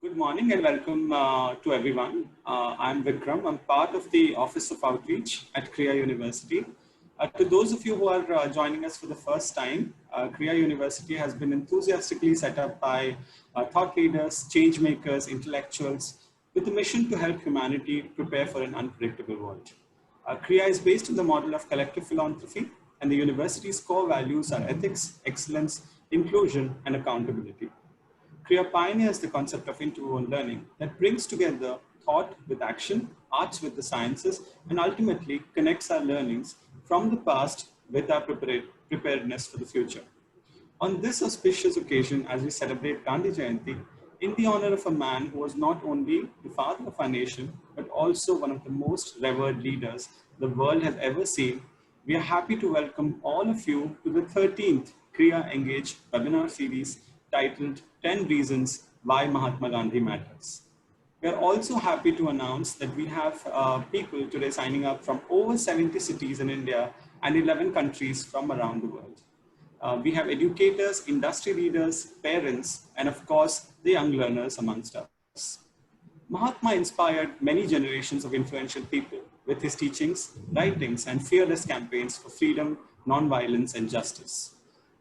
Good morning and welcome to everyone. I'm Vikram. I'm part of the Office of Outreach at Kriya University. To those of you who are joining us for the first time, Kriya University has been enthusiastically set up by thought leaders, change makers, intellectuals, with a mission to help humanity prepare for an unpredictable world. Kriya is based on the model of collective philanthropy, and the university's core values are ethics, excellence, inclusion, and accountability. Kriya pioneers the concept of interwoven learning that brings together thought with action, arts with the sciences, and ultimately connects our learnings from the past with our preparedness for the future. On this auspicious occasion, as we celebrate Gandhi Jayanti, in the honor of a man who was not only the father of our nation, but also one of the most revered leaders the world has ever seen, we are happy to welcome all of you to the 13th Kriya Engage webinar series titled 10 Reasons Why Mahatma Gandhi Matters. We are also happy to announce that we have people today signing up from over 70 cities in India and 11 countries from around the world. We have educators, industry leaders, parents, and of course, the young learners amongst us. Mahatma inspired many generations of influential people with his teachings, writings, and fearless campaigns for freedom, non-violence, and justice.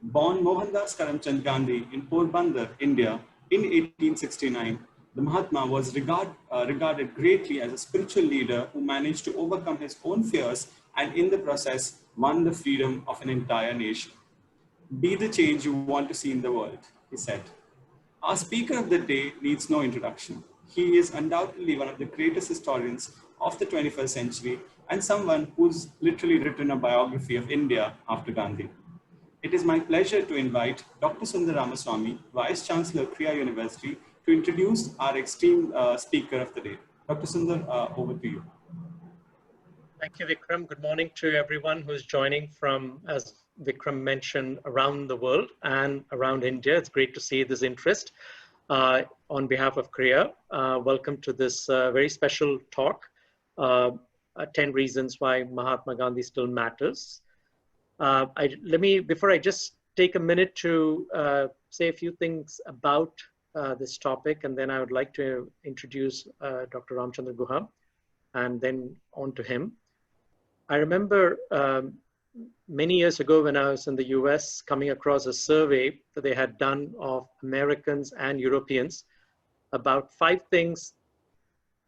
Born Mohandas Karamchand Gandhi in Porbandar, India in 1869, the Mahatma was regarded greatly as a spiritual leader who managed to overcome his own fears and in the process won the freedom of an entire nation. Be the change you want to see in the world, he said. Our speaker of the day needs no introduction. He is undoubtedly one of the greatest historians of the 21st century and someone who's literally written a biography of India after Gandhi. It is my pleasure to invite Dr. Sundar Ramaswamy, Vice Chancellor, Kriya University, to introduce our esteemed speaker of the day. Dr. Sundar, over to you. Thank you, Vikram. Good morning to everyone who's joining from, as Vikram mentioned, around the world and around India. It's great to see this interest. On behalf of Kriya, welcome to this very special talk, 10 Reasons Why Mahatma Gandhi Still Matters. Before I just take a minute to say a few things about this topic, and then I would like to introduce Dr. Ramchandra Guha and then on to him. I remember many years ago when I was in the US coming across a survey that they had done of Americans and Europeans about 5 things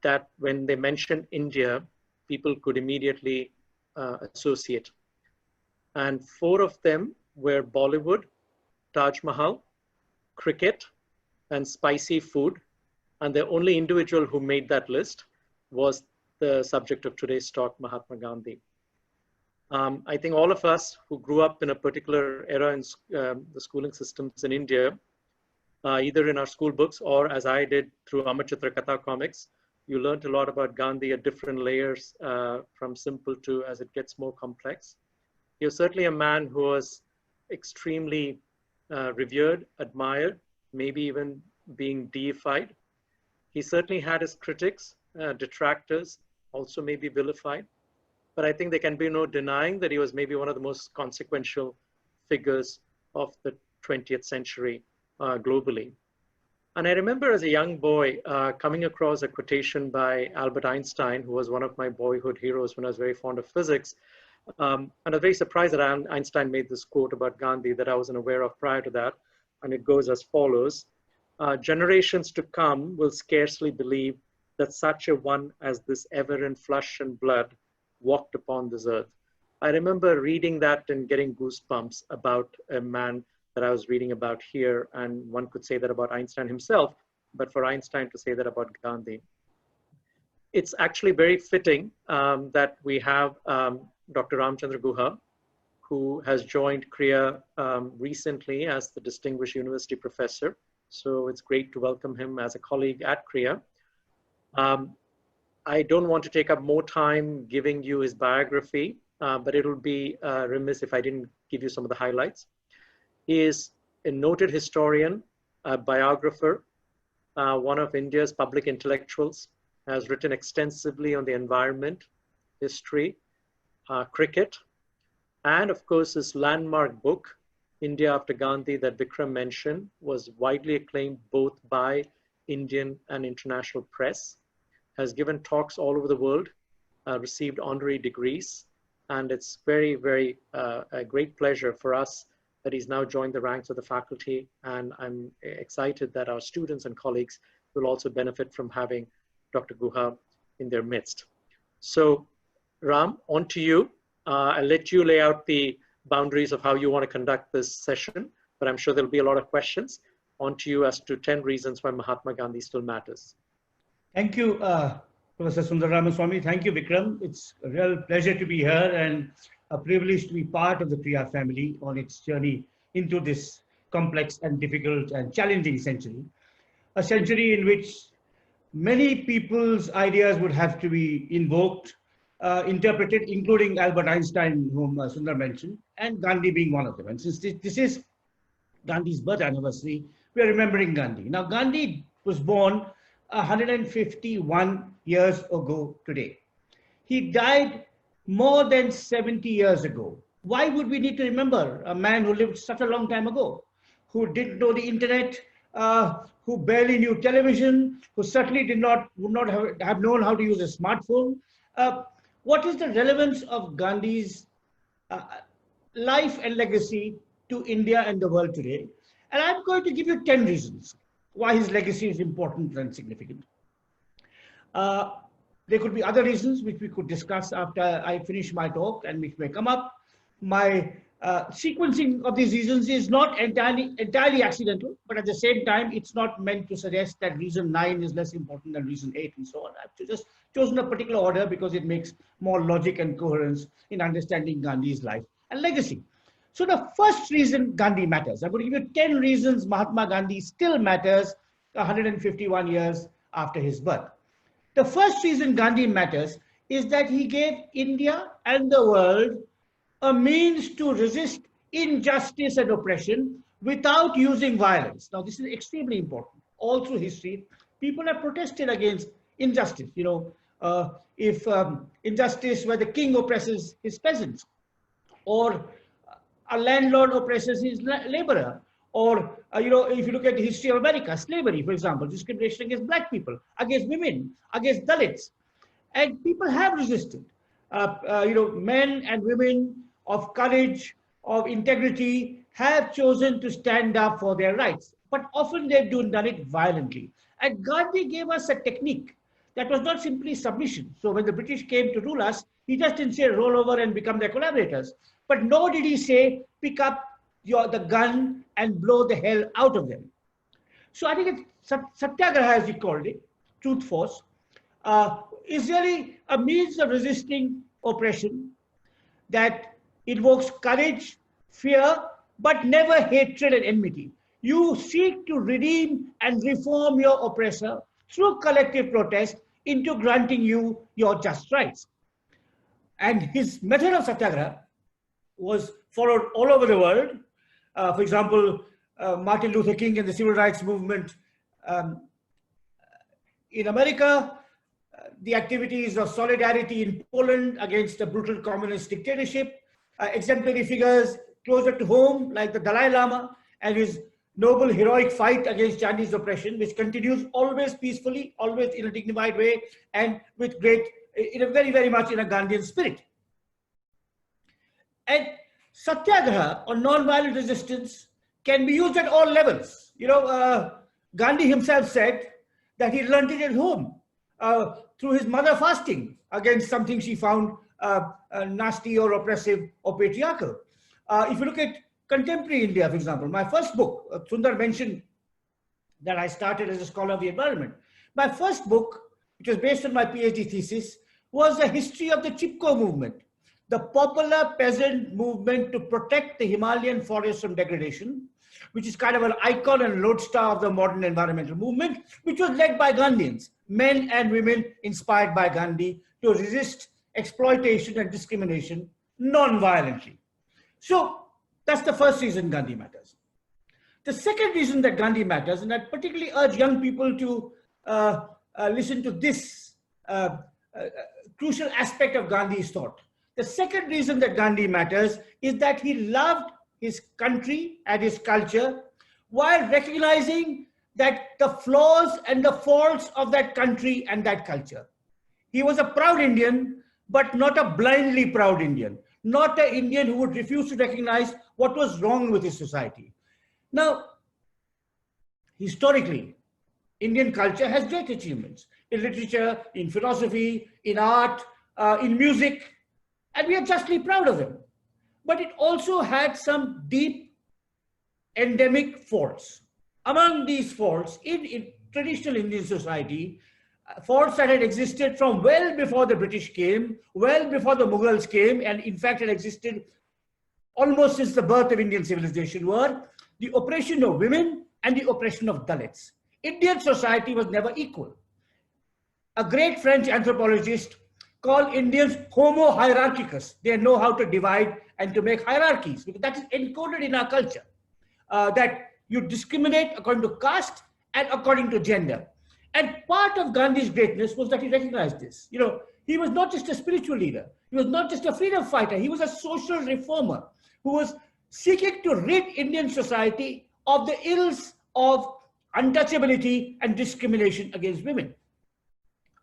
that when they mentioned India, people could immediately associate. And 4 of them were Bollywood, Taj Mahal, cricket, and spicy food. And the only individual who made that list was the subject of today's talk, Mahatma Gandhi. I think all of us who grew up in a particular era in the schooling systems in India, either in our school books or as I did through Amachitra Katha comics, you learned a lot about Gandhi at different layers from simple to as it gets more complex. He was certainly a man who was extremely revered, admired, maybe even being deified. He certainly had his critics, detractors, also maybe vilified. But I think there can be no denying that he was maybe one of the most consequential figures of the 20th century globally. And I remember as a young boy coming across a quotation by Albert Einstein, who was one of my boyhood heroes when I was very fond of physics. And I was very surprised that Einstein made this quote about Gandhi that I wasn't aware of prior to that. And it goes as follows: generations to come will scarcely believe that such a one as this ever in flesh and blood walked upon this earth. I remember reading that and getting goosebumps about a man that I was reading about here. And one could say that about Einstein himself, but for Einstein to say that about Gandhi. It's actually very fitting that we have Dr. Ramchandra Guha, who has joined Kriya recently as the Distinguished University Professor. So it's great to welcome him as a colleague at Kriya. I don't want to take up more time giving you his biography, but it'll be remiss if I didn't give you some of the highlights. He is a noted historian, a biographer, one of India's public intellectuals, has written extensively on the environment, history, cricket, and of course his landmark book, India After Gandhi, that Vikram mentioned, was widely acclaimed both by Indian and international press, has given talks all over the world, received honorary degrees, and it's very, very a great pleasure for us that he's now joined the ranks of the faculty, and I'm excited that our students and colleagues will also benefit from having Dr. Guha in their midst. So Ram, on to you. I'll let you lay out the boundaries of how you want to conduct this session, but I'm sure there'll be a lot of questions. On to you as to 10 reasons why Mahatma Gandhi still matters. Thank you, Professor Sundar Ramaswamy. Thank you, Vikram. It's a real pleasure to be here and a privilege to be part of the Kriya family on its journey into this complex and difficult and challenging century. A century in which many people's ideas would have to be invoked, interpreted, including Albert Einstein, whom Sundar mentioned, and Gandhi being one of them. And since this is Gandhi's birth anniversary, we are remembering Gandhi. Now, Gandhi was born 151 years ago today. He died more than 70 years ago. Why would we need to remember a man who lived such a long time ago, who didn't know the internet, who barely knew television, who certainly would not have known how to use a smartphone? What is the relevance of Gandhi's life and legacy to India and the world today? And I'm going to give you 10 reasons why his legacy is important and significant. There could be other reasons which we could discuss after I finish my talk and which may come up. My sequencing of these reasons is not entirely accidental, but at the same time, it's not meant to suggest that reason 9 is less important than reason 8 and so on. I've just chosen a particular order because it makes more logic and coherence in understanding Gandhi's life and legacy. So the first reason Gandhi matters, I'm going to give you 10 reasons Mahatma Gandhi still matters 151 years after his birth. The first reason Gandhi matters is that he gave India and the world a means to resist injustice and oppression without using violence. Now, this is extremely important. All through history, people have protested against injustice. You know, if injustice where the king oppresses his peasants, or a landlord oppresses his laborer, or you know, if you look at the history of America, slavery, for example, discrimination against black people, against women, against Dalits, and people have resisted. You know, men and women of courage, of integrity, have chosen to stand up for their rights, but often they've done it violently. And Gandhi gave us a technique that was not simply submission. So when the British came to rule us, he just didn't say roll over and become their collaborators, but nor did he say pick up the gun and blow the hell out of them. So I think it's Satyagraha, as he called it, truth force, is really a means of resisting oppression that invokes courage, fear, but never hatred and enmity. You seek to redeem and reform your oppressor through collective protest into granting you your just rights. And his method of Satyagraha was followed all over the world. For example, Martin Luther King and the civil rights movement in America, the activities of solidarity in Poland against a brutal communist dictatorship, exemplary figures closer to home like the Dalai Lama and his noble heroic fight against Chinese oppression, which continues always peacefully, always in a dignified way, and with great, in a very, very much in a Gandhian spirit. And Satyagraha or non-violent resistance can be used at all levels. You know, Gandhi himself said that he learned it at home through his mother fasting against something she found nasty or oppressive or patriarchal. If you look at contemporary India, for example, my first book, Sundar mentioned that I started as a scholar of the environment. My first book, which was based on my PhD thesis, was a history of the Chipko movement, the popular peasant movement to protect the Himalayan forests from degradation, which is kind of an icon and lodestar of the modern environmental movement, which was led by Gandhians, men and women inspired by Gandhi to resist exploitation and discrimination non-violently. So that's the first reason Gandhi matters. The second reason that Gandhi matters, and I particularly urge young people to listen to this crucial aspect of Gandhi's thought. The second reason that Gandhi matters is that he loved his country and his culture while recognizing that the flaws and the faults of that country and that culture. He was a proud Indian, but not a blindly proud Indian, not an Indian who would refuse to recognize what was wrong with his society. Now, historically, Indian culture has great achievements in literature, in philosophy, in art, in music, and we are justly proud of them. But it also had some deep endemic faults. Among these faults, in traditional Indian society, faults that had existed from well before the British came, well before the Mughals came, and in fact had existed almost since the birth of Indian civilization, were the oppression of women and the oppression of Dalits. Indian society was never equal. A great French anthropologist called Indians homo hierarchicus. They know how to divide and to make hierarchies, because that is encoded in our culture, that you discriminate according to caste and according to gender. And part of Gandhi's greatness was that he recognized this. You know, he was not just a spiritual leader. He was not just a freedom fighter. He was a social reformer who was seeking to rid Indian society of the ills of untouchability and discrimination against women.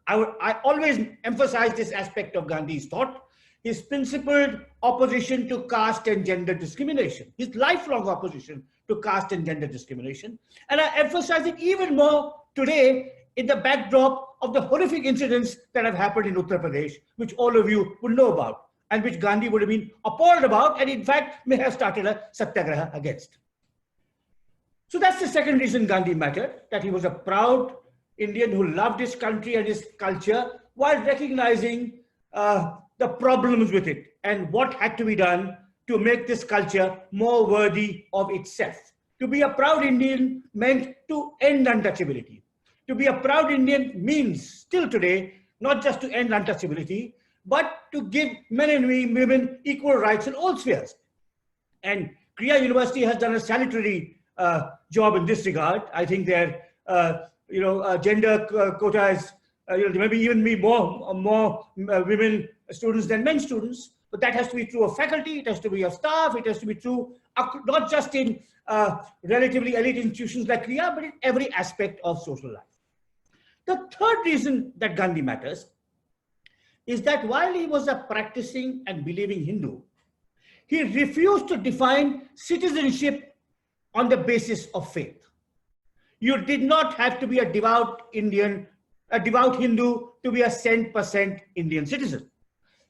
I always emphasize this aspect of Gandhi's thought, his principled opposition to caste and gender discrimination, his lifelong opposition to caste and gender discrimination. And I emphasize it even more today in the backdrop of the horrific incidents that have happened in Uttar Pradesh, which all of you will know about, and which Gandhi would have been appalled about, and in fact may have started a satyagraha against. So that's the second reason Gandhi mattered, that he was a proud Indian who loved his country and his culture while recognizing the problems with it and what had to be done to make this culture more worthy of itself. To be a proud Indian meant to end untouchability. To be a proud Indian means still today, not just to end untouchability, but to give men and women equal rights in all spheres. And Kriya University has done a salutary job in this regard. I think their gender quota is maybe even be more women students than men students, but that has to be true of faculty, it has to be of staff, it has to be true not just in relatively elite institutions like Kriya, but in every aspect of social life. The third reason that Gandhi matters is that while he was a practicing and believing Hindu, he refused to define citizenship on the basis of faith. You did not have to be a devout Indian, a devout Hindu to be a cent% Indian citizen.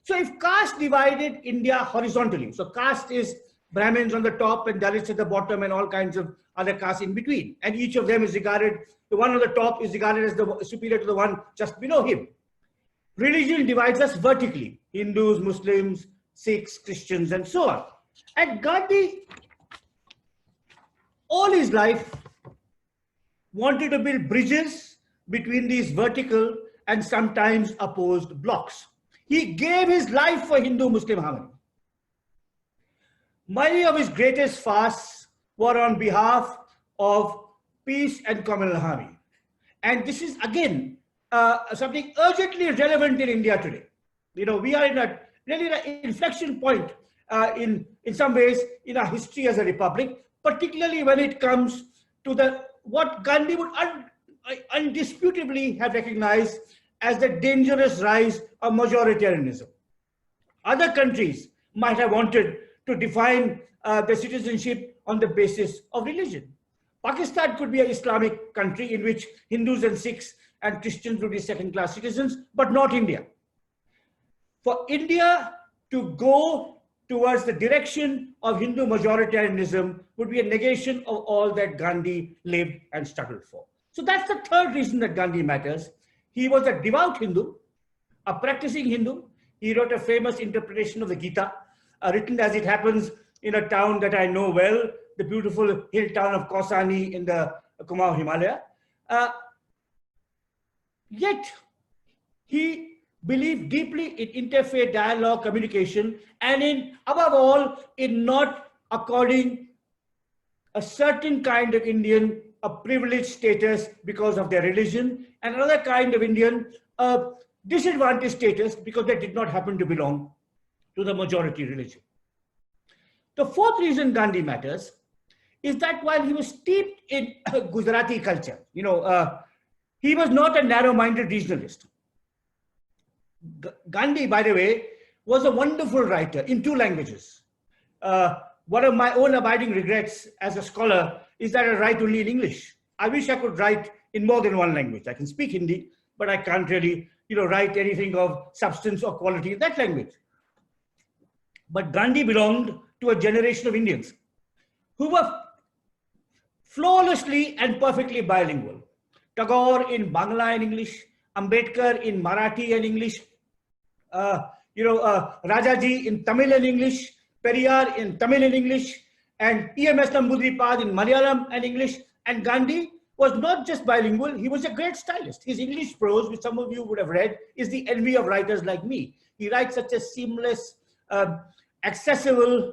So if caste divided India horizontally, so caste is Brahmins on the top and Dalits at the bottom and all kinds of other castes in between, and each of them is regarded, the one on the top is regarded as the superior to the one just below him. Religion divides us vertically, Hindus, Muslims, Sikhs, Christians, and so on. And Gandhi, all his life, wanted to build bridges between these vertical and sometimes opposed blocks. He gave his life for Hindu-Muslim harmony. Many of his greatest fasts were on behalf of peace and communal harmony. And this is again something urgently relevant in India today. You know, we are in a really an inflection point in some ways in our history as a republic, particularly when it comes to what Gandhi would undisputably have recognized as the dangerous rise of majoritarianism. Other countries might have wanted to define the citizenship on the basis of religion. Pakistan could be an Islamic country in which Hindus and Sikhs and Christians would be second-class citizens, but not India. For India to go towards the direction of Hindu majoritarianism would be a negation of all that Gandhi lived and struggled for. So that's the third reason that Gandhi matters. He was a devout Hindu, a practicing Hindu. He wrote a famous interpretation of the Gita, written as it happens in a town that I know well, the beautiful hill town of Kausani in the Kumaon Himalaya. Yet, he believed deeply in interfaith dialogue, communication, and in, above all, in not according a certain kind of Indian a privileged status because of their religion, and another kind of Indian disadvantaged status because they did not happen to belong to the majority religion. The fourth reason Gandhi matters is that while he was steeped in Gujarati culture, he was not a narrow-minded regionalist. Gandhi, by the way, was a wonderful writer in 2 languages. One of my own abiding regrets as a scholar is that I write only in English. I wish I could write in more than 1 language. I can speak Hindi, but I can't really, write anything of substance or quality in that language. But Gandhi belonged to a generation of Indians who were flawlessly and perfectly bilingual. Tagore in Bangla and English, Ambedkar in Marathi and English, Rajaji in Tamil and English, Periyar in Tamil and English, and E.M.S. Namboodiripad in Malayalam and English. And Gandhi was not just bilingual, he was a great stylist. His English prose, which some of you would have read, is the envy of writers like me. He writes such a seamless, accessible,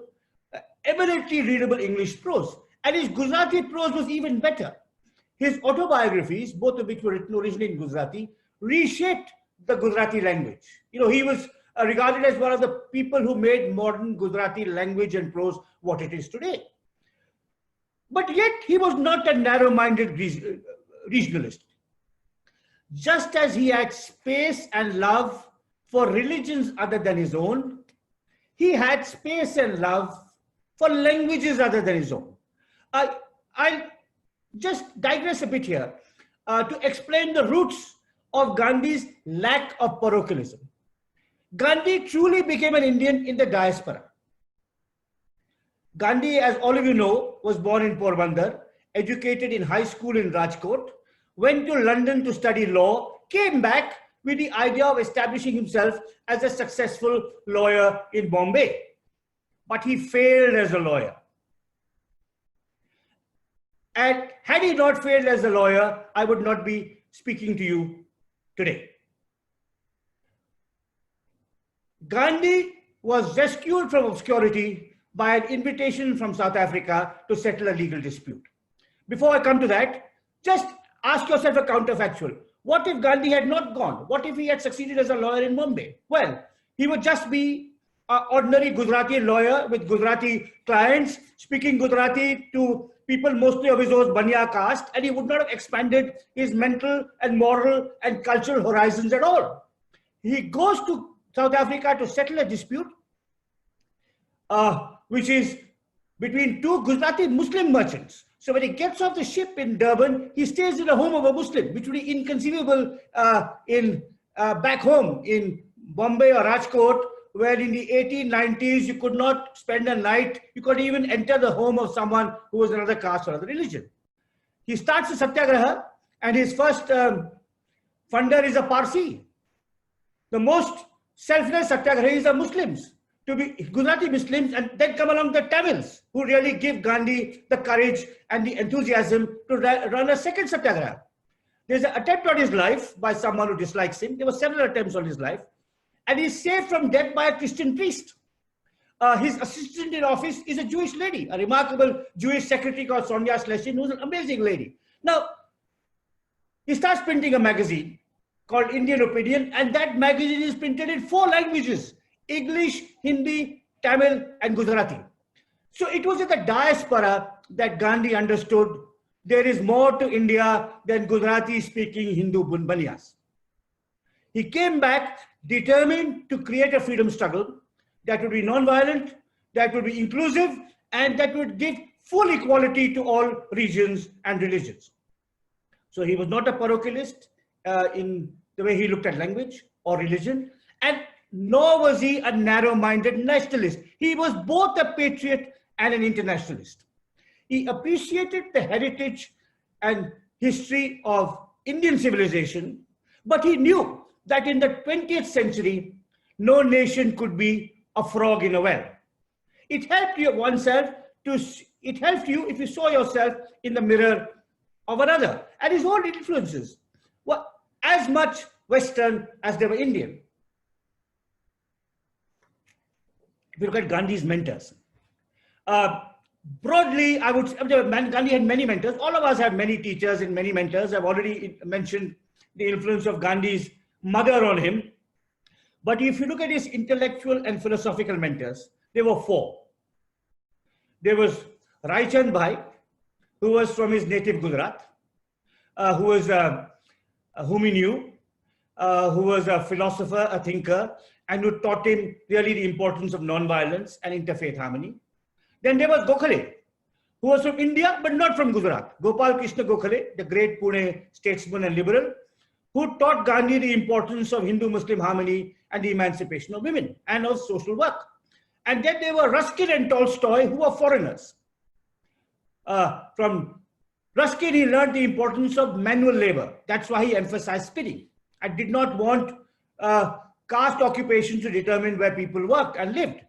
eminently readable English prose. And his Gujarati prose was even better. His autobiographies, both of which were written originally in Gujarati, reshaped the Gujarati language. He was regarded as one of the people who made modern Gujarati language and prose what it is today. But yet he was not a narrow-minded regionalist. Just as he had space and love for religions other than his own, he had space and love for languages other than his own. I'll just digress a bit here to explain the roots of Gandhi's lack of parochialism. Gandhi truly became an Indian in the diaspora. Gandhi, as all of you know, was born in Porbandar, educated in high school in Rajkot, went to London to study law, came back with the idea of establishing himself as a successful lawyer in Bombay. But he failed as a lawyer. And had he not failed as a lawyer, I would not be speaking to you today. Gandhi was rescued from obscurity by an invitation from South Africa to settle a legal dispute. Before I come to that, just ask yourself a counterfactual. What if Gandhi had not gone? What if he had succeeded as a lawyer in Bombay? Well, he would just be an ordinary Gujarati lawyer with Gujarati clients, speaking Gujarati to people mostly of his own Banya caste, and he would not have expanded his mental and moral and cultural horizons at all. He goes to South Africa to settle a dispute, which is between 2 Gujarati Muslim merchants. So when he gets off the ship in Durban, he stays in the home of a Muslim, which would be inconceivable back home in Bombay or Rajkot, where in the 1890s you could not spend a night, you couldn't even enter the home of someone who was another caste or other religion. He starts a satyagraha, and his first funder is a Parsi. The most selfless satyagrahis are Muslims, to be Gujarati Muslims, and then come along the Tamils, who really give Gandhi the courage and the enthusiasm to run a second satyagraha. There's an attempt on his life by someone who dislikes him. There were several attempts on his life. And he's saved from death by a Christian priest. His assistant in office is a Jewish lady, a remarkable Jewish secretary called Sonia Schlesien, who's an amazing lady. Now, he starts printing a magazine called Indian Opinion, and that magazine is printed in 4 languages: English, Hindi, Tamil, and Gujarati. So it was in the diaspora that Gandhi understood there is more to India than Gujarati-speaking Hindu Banyas. He came back determined to create a freedom struggle that would be non-violent, that would be inclusive, and that would give full equality to all regions and religions. So he was not a parochialist in the way he looked at language or religion, and nor was he a narrow-minded nationalist. He was both a patriot and an internationalist. He appreciated the heritage and history of Indian civilization, but he knew that in the 20th century, no nation could be a frog in a well. It helped you if you saw yourself in the mirror of another. And his own influences were as much Western as they were Indian. If you look at Gandhi's mentors, broadly, Gandhi had many mentors. All of us have many teachers and many mentors. I've already mentioned the influence of Gandhi's mother on him. But if you look at his intellectual and philosophical mentors, there were 4. There was Rai Chand Bhai, who was from his native Gujarat, whom he knew, who was a philosopher, a thinker, and who taught him really the importance of non-violence and interfaith harmony. Then there was Gokhale, who was from India, but not from Gujarat. Gopal Krishna Gokhale, the great Pune statesman and liberal, who taught Gandhi the importance of Hindu-Muslim harmony and the emancipation of women and of social work. And then there were Ruskin and Tolstoy, who were foreigners. From Ruskin, he learned the importance of manual labor. That's why he emphasized spinning and did not want caste occupation to determine where people worked and lived.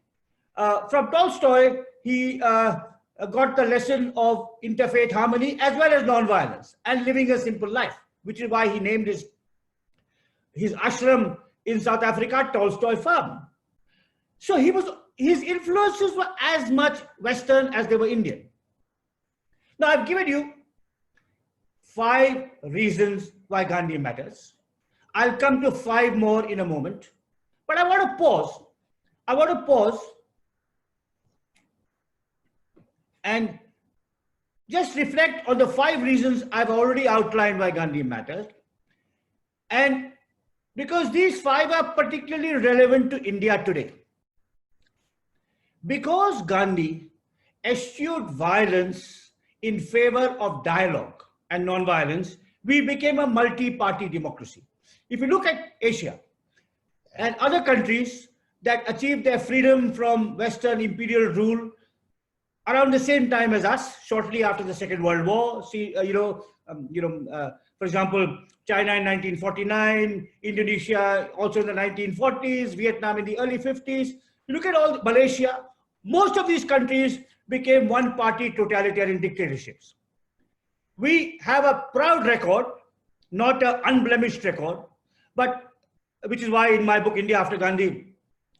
From Tolstoy, he got the lesson of interfaith harmony as well as non-violence and living a simple life, which is why he named his ashram in South Africa Tolstoy Farm. So his influences were as much Western as they were Indian. Now I've given you 5 reasons why Gandhi matters. I'll come to 5 more in a moment, but I want to pause. I want to pause and just reflect on the 5 reasons I've already outlined why Gandhi matters. And because these 5 are particularly relevant to India today. Because Gandhi eschewed violence in favor of dialogue and non-violence, we became a multi-party democracy. If you look at Asia and other countries that achieved their freedom from Western imperial rule around the same time as us, shortly after the Second World War, for example, China in 1949, Indonesia also in the 1940s, Vietnam in the early 50s. You look at Malaysia, most of these countries became one-party totalitarian dictatorships. We have a proud record, not an unblemished record, but which is why in my book, India After Gandhi,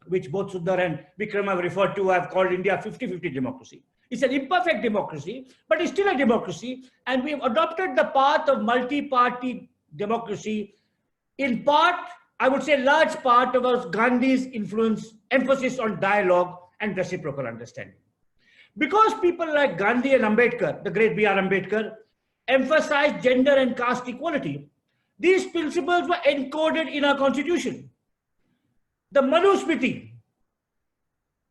which both Sundar and Vikram have referred to, I've called India 50-50 democracy. It's an imperfect democracy, but it's still a democracy. And we've adopted the path of multi-party democracy. In part, I would say large part of Gandhi's influence, emphasis on dialogue and reciprocal understanding. Because people like Gandhi and Ambedkar, the great B.R. Ambedkar, emphasized gender and caste equality, these principles were encoded in our constitution. The Manusmriti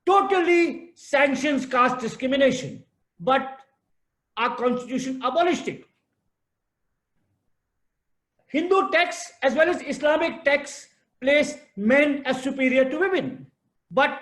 totally sanctions caste discrimination, but our constitution abolished it. Hindu texts as well as Islamic texts place men as superior to women, but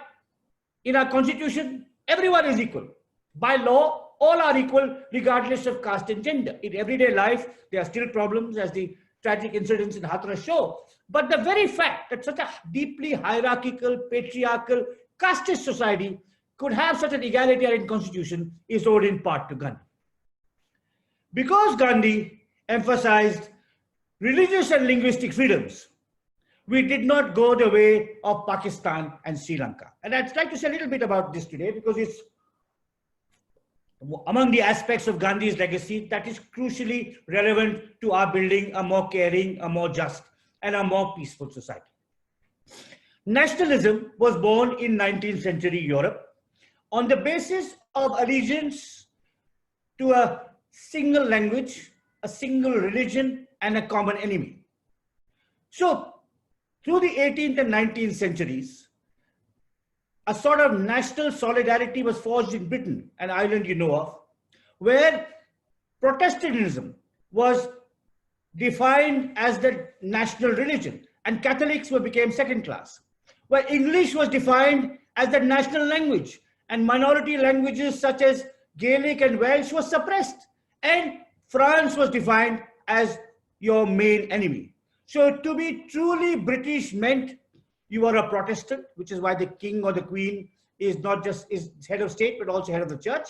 in our constitution, everyone is equal. By law, all are equal regardless of caste and gender. In everyday life, there are still problems, as the tragic incidents in Hathras show. But the very fact that such a deeply hierarchical, patriarchal, casteist society could have such an egalitarian constitution is owed in part to Gandhi. Because Gandhi emphasized religious and linguistic freedoms, we did not go the way of Pakistan and Sri Lanka. And I'd like to say a little bit about this today because it's among the aspects of Gandhi's legacy that is crucially relevant to our building a more caring, a more just, and a more peaceful society. Nationalism was born in 19th century Europe on the basis of allegiance to a single language, a single religion, and a common enemy. So, through the 18th and 19th centuries, a sort of national solidarity was forged in Britain, an island you know of, where Protestantism was defined as the national religion and Catholics became second class, where English was defined as the national language and minority languages such as Gaelic and Welsh were suppressed, and France was defined as your main enemy. So to be truly British meant you are a Protestant, which is why the king or the queen is not just head of state, but also head of the church.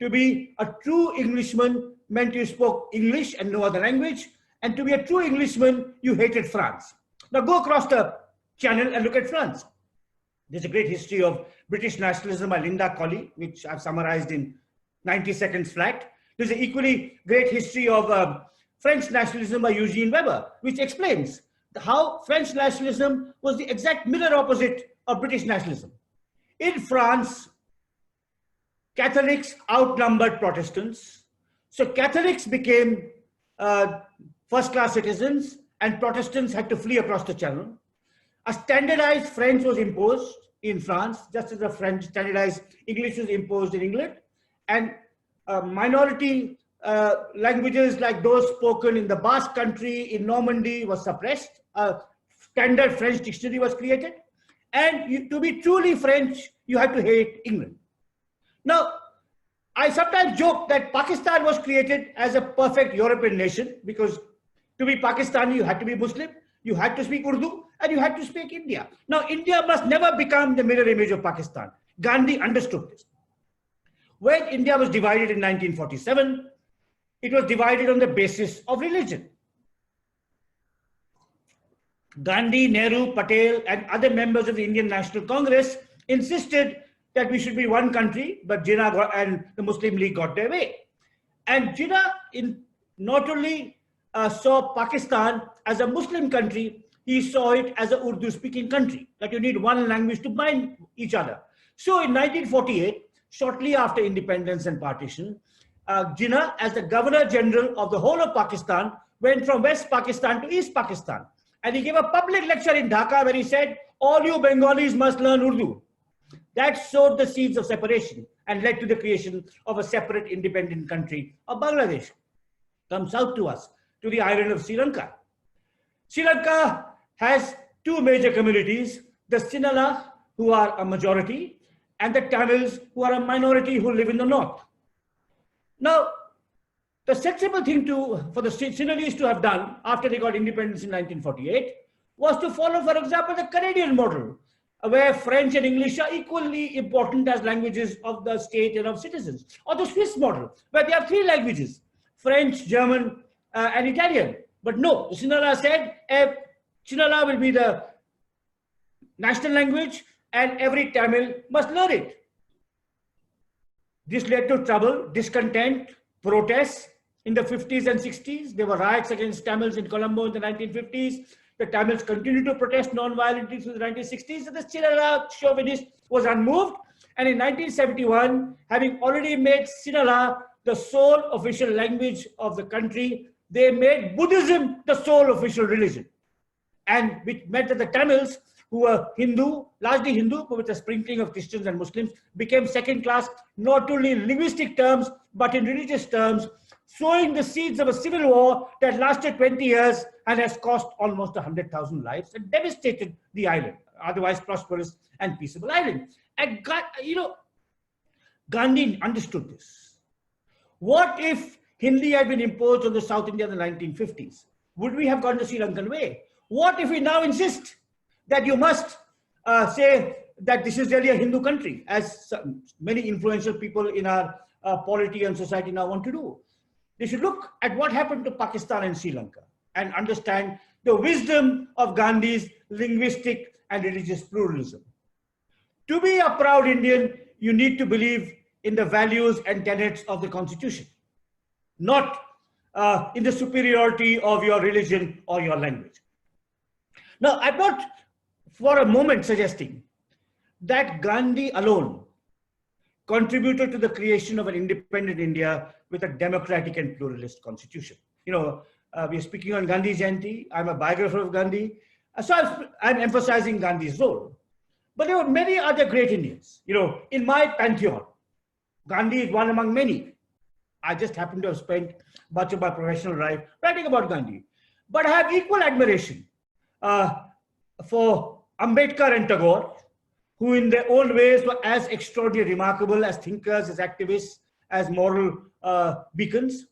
To be a true Englishman meant you spoke English and no other language. And to be a true Englishman, you hated France. Now go across the channel and look at France. There's a great history of British nationalism by Linda Colley, which I've summarized in 90 seconds flat. There's an equally great history of French nationalism by Eugene Weber, which explains how French nationalism was the exact mirror opposite of British nationalism. In France, Catholics outnumbered Protestants. So Catholics became first-class citizens and Protestants had to flee across the channel. A standardized French was imposed in France, just as a French standardized English was imposed in England. And minority languages like those spoken in the Basque country, in Normandy, was suppressed. A standard French dictionary was created. And to be truly French, you had to hate England. Now, I sometimes joke that Pakistan was created as a perfect European nation because to be Pakistani, you had to be Muslim, you had to speak Urdu, and you had to speak India. Now, India must never become the mirror image of Pakistan. Gandhi understood this. When India was divided in 1947, it was divided on the basis of religion. Gandhi, Nehru, Patel, and other members of the Indian National Congress insisted that we should be one country, but Jinnah and the Muslim League got their way. And Jinnah not only saw Pakistan as a Muslim country, he saw it as an Urdu-speaking country, that you need one language to bind each other. So in 1948, shortly after independence and partition, Jinnah, as the Governor General of the whole of Pakistan, went from West Pakistan to East Pakistan. And he gave a public lecture in Dhaka where he said, all you Bengalis must learn Urdu. That sowed the seeds of separation and led to the creation of a separate independent country of Bangladesh. Come south to us, to the island of Sri Lanka. Sri Lanka has two major communities, the Sinhala, who are a majority, and the Tamils, who are a minority who live in the north. Now, the sensible thing for the Sinhalese to have done after they got independence in 1948 was to follow, for example, the Canadian model, where French and English are equally important as languages of the state and of citizens, or the Swiss model, where they have three languages, French, German, and Italian. But no, the Sinhala said Sinhala will be the national language and every Tamil must learn it. This led to trouble, discontent, protests in the 50s and 60s. There were riots against Tamils in Colombo in the 1950s. The Tamils continued to protest non-violently through the 1960s. And the Sinhala chauvinist was unmoved. And in 1971, having already made Sinhala the sole official language of the country, they made Buddhism the sole official religion. And which meant that the Tamils, who were Hindu, largely Hindu, but with a sprinkling of Christians and Muslims, became second class, not only in linguistic terms, but in religious terms, sowing the seeds of a civil war that lasted 20 years and has cost almost 100,000 lives and devastated the island, otherwise prosperous and peaceable island. And Gandhi understood this. What if Hindi had been imposed on the South India in the 1950s? Would we have gone the Sri Lankan way? What if we now insist that you must say that this is really a Hindu country, as many influential people in our polity and society now want to do? They should look at what happened to Pakistan and Sri Lanka and understand the wisdom of Gandhi's linguistic and religious pluralism. To be a proud Indian, you need to believe in the values and tenets of the Constitution, not in the superiority of your religion or your language. Now, I'm not for a moment suggesting that Gandhi alone contributed to the creation of an independent India with a democratic and pluralist constitution. We're speaking on Gandhi Jayanti. I'm a biographer of Gandhi. So I'm emphasizing Gandhi's role. But there were many other great Indians. In my pantheon, Gandhi is one among many. I just happen to have spent much of my professional life writing about Gandhi. But I have equal admiration for Ambedkar and Tagore, who in their own ways were as extraordinarily remarkable as thinkers, as activists, as moral beacons.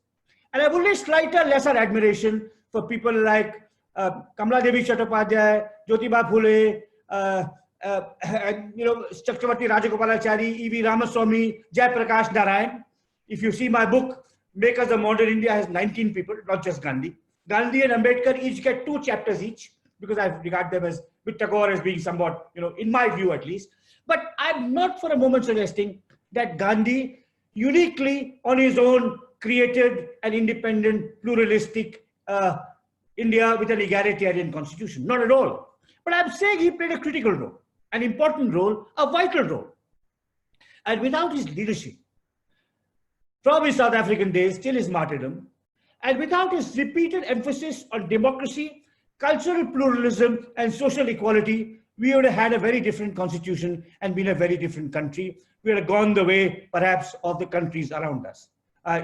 And I have only slighter, lesser admiration for people like Kamala Devi Chattopadhyay, Jyotiba Phule, Chakravarti Rajagopalachari, E.V. Ramaswamy, Jayaprakash Narayan. If you see my book, Makers of Modern India, has 19 people, not just Gandhi. Gandhi and Ambedkar each get 2 chapters each, because I regard them as, with Tagore as being somewhat, in my view at least. But I'm not for a moment suggesting that Gandhi uniquely on his own created an independent, pluralistic India with an egalitarian constitution. Not at all. But I'm saying he played a critical role, an important role, a vital role. And without his leadership, from his South African days till his martyrdom. And without his repeated emphasis on democracy, cultural pluralism, and social equality, we would have had a very different constitution and been a very different country. We would have gone the way, perhaps, of the countries around us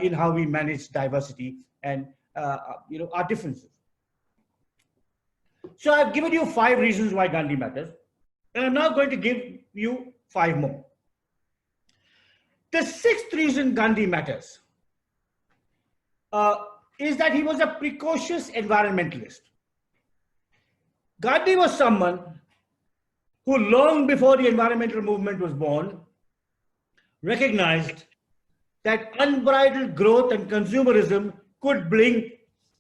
in how we manage diversity and our differences. So I've given you 5 reasons why Gandhi matters, and I'm now going to give you 5 more. The 6th reason Gandhi matters is that he was a precocious environmentalist. Gandhi was someone who, long before the environmental movement was born, recognized that unbridled growth and consumerism could bring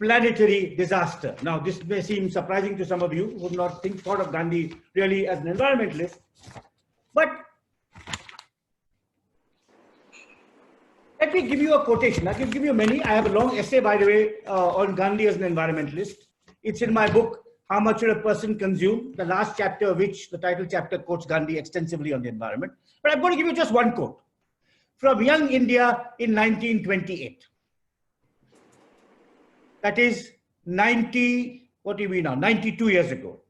planetary disaster. Now, this may seem surprising to some of you who have not thought of Gandhi really as an environmentalist, but let me give you a quotation. I can give you many. I have a long essay, by the way, on Gandhi as an environmentalist. It's in my book, How Much Should a Person Consume? The last chapter of which, the title chapter, quotes Gandhi extensively on the environment. But I'm going to give you just one quote from Young India in 1928. That is 92 years ago.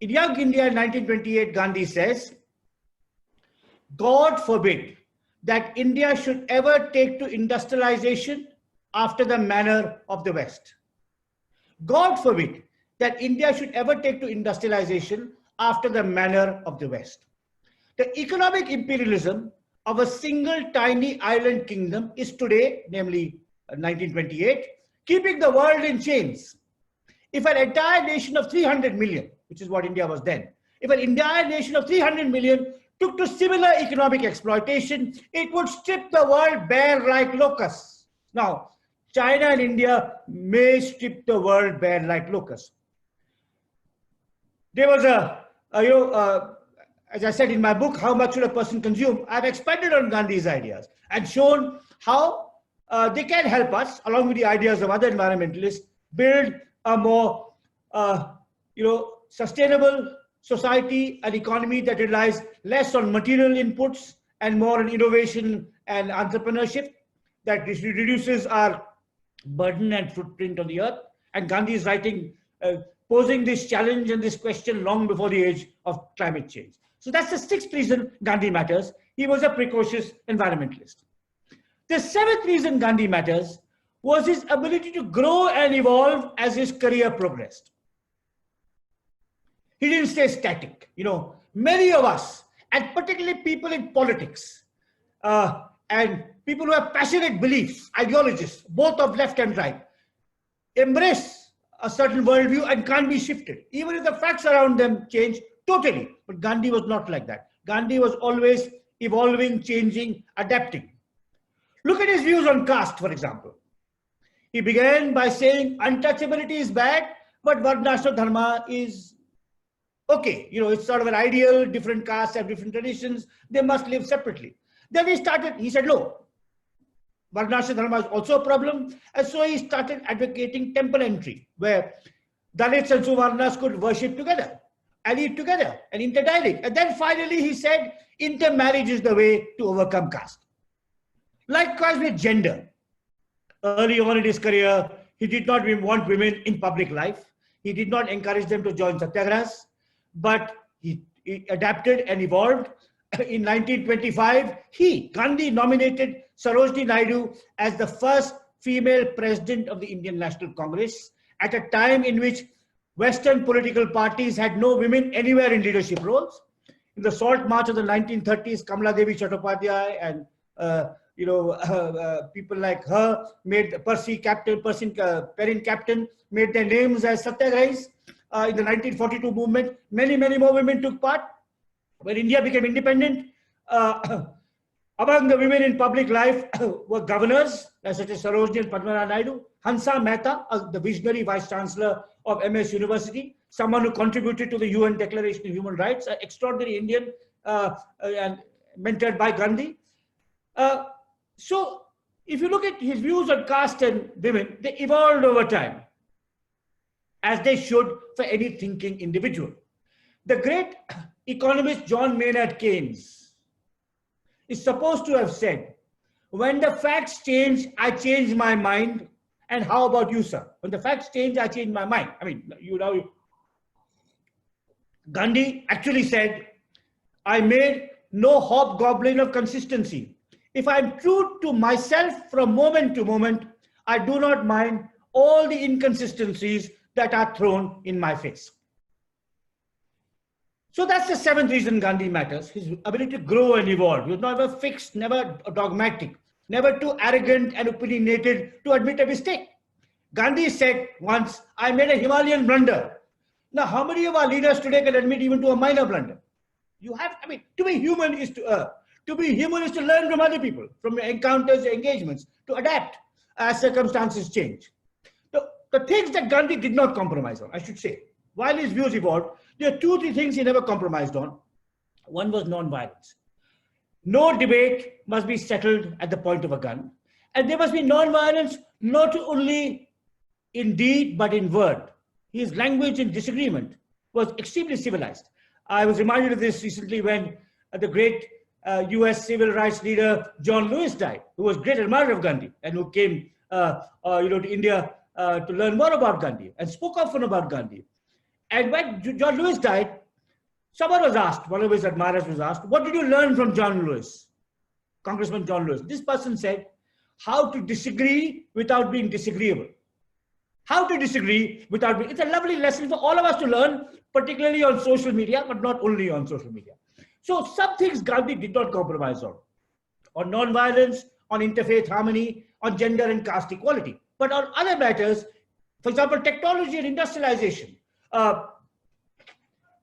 In Young India in 1928, Gandhi says, God forbid that India should ever take to industrialization after the manner of the West. God forbid that India should ever take to industrialization after the manner of the West. The economic imperialism of a single tiny island kingdom is today, namely 1928, keeping the world in chains. If an entire nation of 300 million, which is what India was then, if an entire nation of 300 million took to similar economic exploitation, it would strip the world bare like locusts. Now, China and India may strip the world bare like locusts. There was as I said in my book, How Much Should a Person Consume? I've expanded on Gandhi's ideas and shown how they can help us, along with the ideas of other environmentalists, build a more sustainable society and economy that relies less on material inputs and more on innovation and entrepreneurship, that reduces our burden and footprint on the earth. And Gandhi is writing, posing this challenge and this question long before the age of climate change. So that's the 6th reason Gandhi matters. He was a precocious environmentalist. The 7th reason Gandhi matters was his ability to grow and evolve as his career progressed. He didn't stay static. Many of us, and particularly people in politics, and people who have passionate beliefs, ideologists, both of left and right, embrace a certain worldview and can't be shifted, even if the facts around them change totally. But Gandhi was not like that. Gandhi was always evolving, changing, adapting. Look at his views on caste, for example. He began by saying untouchability is bad, but Varnashram Dharma is okay. It's sort of an ideal, different castes have different traditions, they must live separately. Then he said, no, Varnashram Dharma is also a problem. And so he started advocating temple entry, where Dalits and Suvarnas could worship together and eat together and interdialect. And then finally he said, intermarriage is the way to overcome caste. Likewise with gender. Early on in his career, he did not want women in public life. He did not encourage them to join satyagrahas, but he adapted and evolved. In 1925, Gandhi nominated Sarojini Naidu as the first female president of the Indian National Congress at a time in which Western political parties had no women anywhere in leadership roles. In the Salt March of the 1930s, Kamala Devi Chattopadhyay and people like her made Perrin Captain made their names as satyagrahis. In the 1942 movement, many more women took part. When India became independent, among the women in public life were governors such as Sarojini and Padma Naidu, Hansa Mehta, the visionary vice chancellor of MS University, someone who contributed to the UN Declaration of Human Rights, an extraordinary Indian and mentored by Gandhi. So if you look at his views on caste and women, they evolved over time, as they should for any thinking individual. The great economist John Maynard Keynes is supposed to have said, When the facts change, I change my mind. And how about you, sir? When the facts change, I change my mind. I mean, you know, Gandhi actually said, I made no hobgoblin of consistency. If I'm true to myself from moment to moment, I do not mind all the inconsistencies that are thrown in my face. So that's the seventh reason Gandhi matters, his ability to grow and evolve. He was never fixed, never dogmatic, never too arrogant and opinionated to admit a mistake. Gandhi said once, I made a Himalayan blunder. Now, how many of our leaders today can admit even to a minor blunder? You have, I mean, to be human is to err. To be human is to learn from other people, from your encounters, your engagements, to adapt as circumstances change. The things that Gandhi did not compromise on, I should say, while his views evolved, there are 2-3 things he never compromised on. One was non-violence. No debate must be settled at the point of a gun. And there must be non-violence not only in deed, but in word. His language in disagreement was extremely civilized. I was reminded of this recently when the great US civil rights leader John Lewis died, who was a great admirer of Gandhi and who came to India to learn more about Gandhi and spoke often about Gandhi. And when John Lewis died, someone was asked, one of his admirers was asked, what did you learn from John Lewis, Congressman John Lewis? This person said, how to disagree without being disagreeable. How to disagree without being, it's a lovely lesson for all of us to learn, particularly on social media, but not only on social media. So some things Gandhi did not compromise on non-violence, on interfaith harmony, on gender and caste equality. But on other matters, for example, technology and industrialization.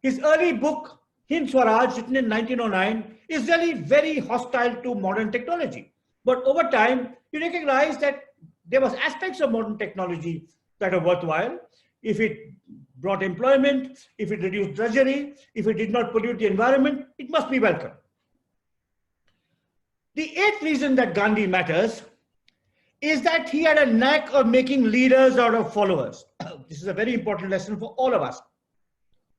His early book, Hind Swaraj, written in 1909, is really very hostile to modern technology. But over time, you recognize that there was aspects of modern technology that are worthwhile. If it brought employment, if it reduced drudgery, if it did not pollute the environment, it must be welcome. The 8th reason that Gandhi matters is that he had a knack of making leaders out of followers. This is a very important lesson for all of us,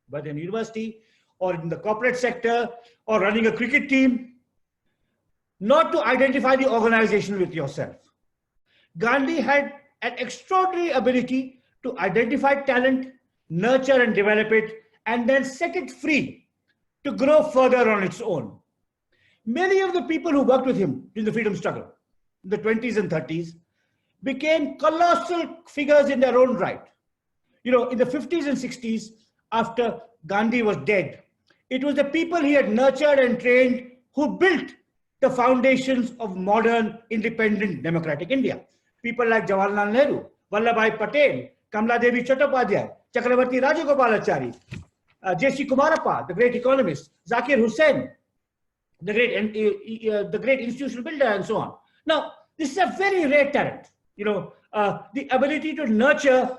whether in university or in the corporate sector or running a cricket team, not to identify the organization with yourself. Gandhi had an extraordinary ability to identify talent, nurture and develop it, and then set it free to grow further on its own. Many of the people who worked with him in the freedom struggle, in the 20s and 30s, became colossal figures in their own right. You know, in the 50s and 60s, after Gandhi was dead, it was the people he had nurtured and trained who built the foundations of modern, independent, democratic India. People like Jawaharlal Nehru, Vallabhbhai Patel, Kamala Devi Chattopadhyay, Chakravarti Rajagopalachari, J.C. Kumarappa, the great economist, Zakir Hussain, the great institutional builder, and so on. Now, this is a very rare talent, you know, the ability to nurture,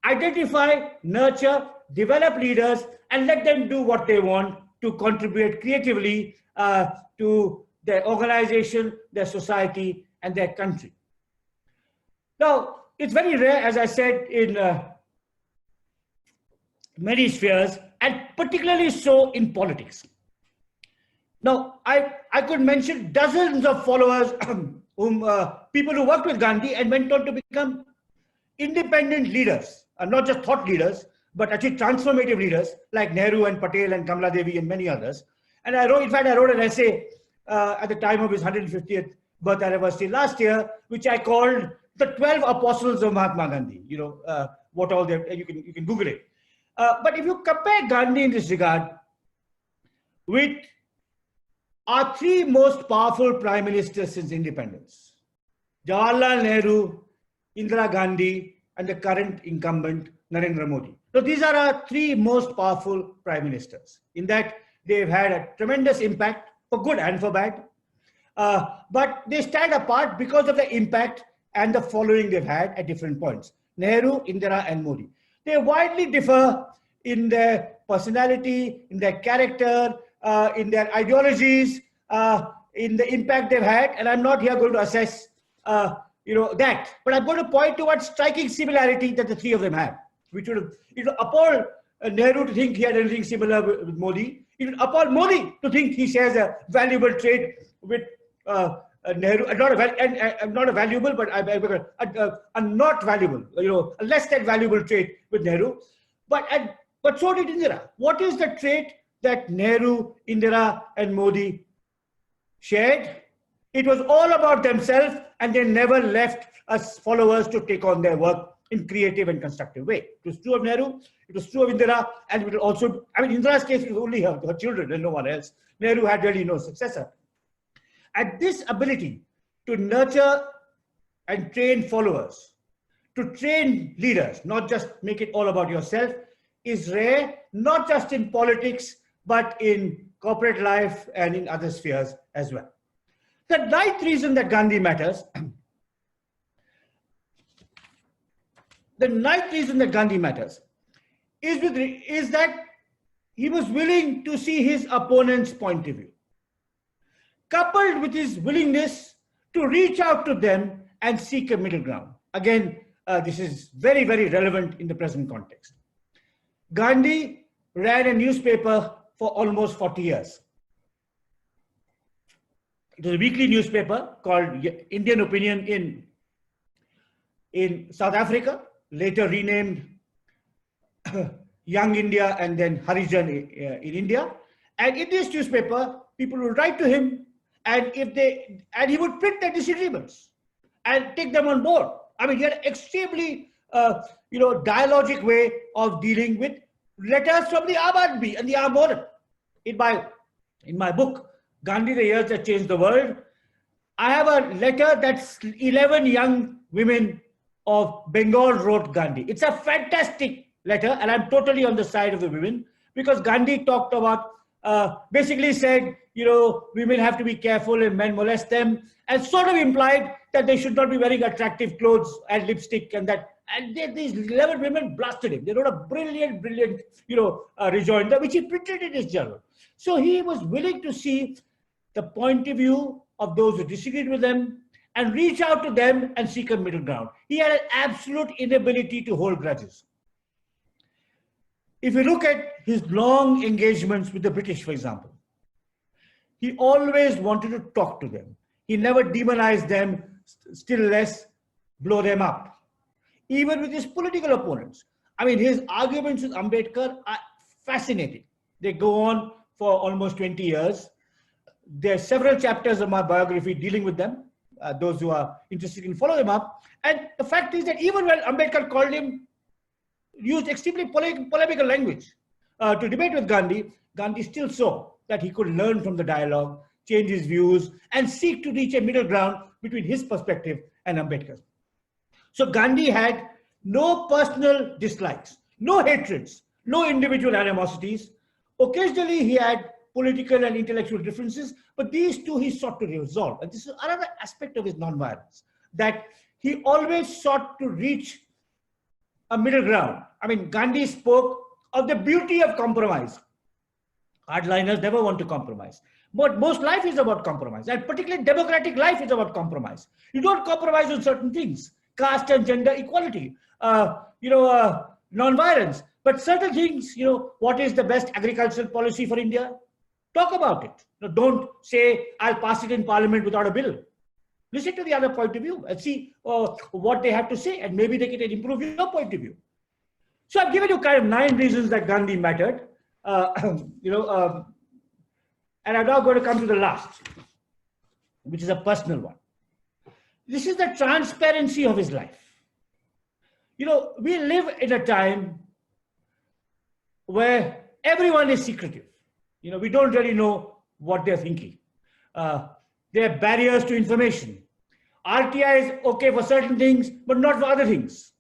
identify, nurture, develop leaders, and let them do what they want to contribute creatively to their organization, their society, and their country. Now, it's very rare, as I said, in many spheres, and particularly so in politics. Now, I could mention dozens of followers, people who worked with Gandhi and went on to become independent leaders, not just thought leaders, but actually transformative leaders like Nehru and Patel and Kamala Devi and many others. And I wrote, in fact, I wrote an essay at the time of his 150th birth anniversary last year, which I called The 12 Apostles of Mahatma Gandhi. You know, what all they, you can Google it. But if you compare Gandhi in this regard with our 3 most powerful prime ministers since independence, Jawaharlal Nehru, Indira Gandhi, and the current incumbent Narendra Modi. So these are our 3 most powerful prime ministers, in that they've had a tremendous impact for good and for bad. But they stand apart because of the impact and the following they've had at different points. Nehru, Indira, and Modi. They widely differ in their personality, in their character, in their ideologies, in the impact they've had. And I'm not here going to assess that. But I'm going to point to one striking similarity that the 3 of them have, which would appall Nehru to think he had anything similar with Modi. It would appall Modi to think he shares a valuable trait with Nehru, not a valuable, but a not valuable, a less than valuable trait with Nehru. But so did Indira. What is the trait that Nehru, Indira, and Modi shared? It was all about themselves, and they never left us followers to take on their work in creative and constructive way. It was true of Nehru, it was true of Indira, and it was also, Indira's case was only her children and no one else. Nehru had really no successor. And this ability to nurture and train followers, to train leaders, not just make it all about yourself, is rare, not just in politics, but in corporate life and in other spheres as well. The ninth reason that Gandhi matters, is that he was willing to see his opponent's point of view, coupled with his willingness to reach out to them and seek a middle ground. Again, this is very, very relevant in the present context. Gandhi ran a newspaper for almost 40 years. It was a weekly newspaper called Indian Opinion in South Africa, later renamed Young India and then Harijan in India. And in this newspaper, people would write to him, and he would print their disagreements and take them on board. He had an extremely dialogic way of dealing with letters from the Aam Aadmi and the Aam Odam. In my book, Gandhi, the Years That Changed the World, I have a letter that's 11 young women of Bengal wrote Gandhi. It's a fantastic letter, and I'm totally on the side of the women, because Gandhi talked about, basically said, women have to be careful and men molest them, and sort of implied that they should not be wearing attractive clothes and lipstick and that. And these 11 women blasted him. They wrote a brilliant, rejoinder, which he printed in his journal. So he was willing to see the point of view of those who disagreed with them and reach out to them and seek a middle ground. He had an absolute inability to hold grudges. If you look at his long engagements with the British, for example, he always wanted to talk to them. He never demonized them, still less blow them up. Even with his political opponents. His arguments with Ambedkar are fascinating. They go on for almost 20 years. There are several chapters of my biography dealing with them, those who are interested in following them up. And the fact is that even when Ambedkar used extremely polemical language to debate with Gandhi, Gandhi still saw that he could learn from the dialogue, change his views, and seek to reach a middle ground between his perspective and Ambedkar's. So Gandhi had no personal dislikes, no hatreds, no individual animosities. Occasionally he had political and intellectual differences, but these two he sought to resolve. And this is another aspect of his nonviolence, that he always sought to reach a middle ground. Gandhi spoke of the beauty of compromise. Hardliners never want to compromise. But most life is about compromise, and particularly democratic life is about compromise. You don't compromise on certain things, caste and gender equality, non-violence. But certain things, what is the best agricultural policy for India? Talk about it. Don't say, I'll pass it in parliament without a bill. Listen to the other point of view and see what they have to say, and maybe they can improve your point of view. So I've given you kind of 9 reasons that Gandhi mattered. And I'm now going to come to the last, which is a personal one. This is the transparency of his life. We live in a time where everyone is secretive. We don't really know what they're thinking. There are barriers to information. RTI is okay for certain things, but not for other things.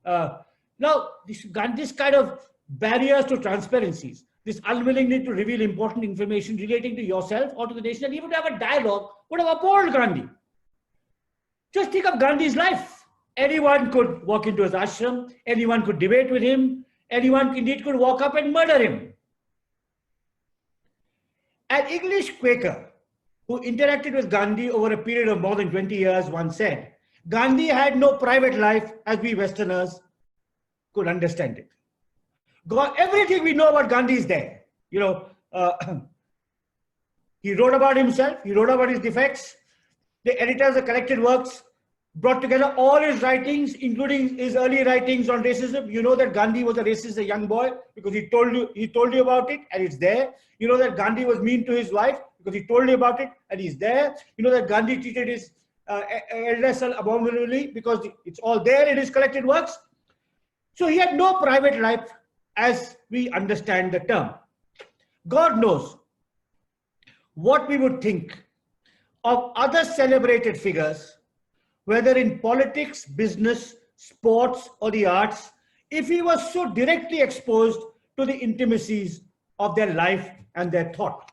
Now, this kind of barriers to transparencies, this unwillingness to reveal important information relating to yourself or to the nation, and even to have a dialogue, would have appalled Gandhi. Just think of Gandhi's life. Anyone could walk into his ashram, anyone could debate with him, anyone indeed could walk up and murder him. An English Quaker who interacted with Gandhi over a period of more than 20 years once said, Gandhi had no private life as we Westerners could understand it. Everything we know about Gandhi is there. He wrote about himself, he wrote about his defects, The editors of collected works brought together all his writings, including his early writings on racism. You know that Gandhi was a racist as a young boy because he told you about it, and it's there. You know that Gandhi was mean to his wife because he told you about it, and he's there. You know that Gandhi treated his elder son abominably because it's all there in his collected works. So he had no private life as we understand the term. God knows what we would think of other celebrated figures, whether in politics, business, sports, or the arts, if he was so directly exposed to the intimacies of their life and their thought.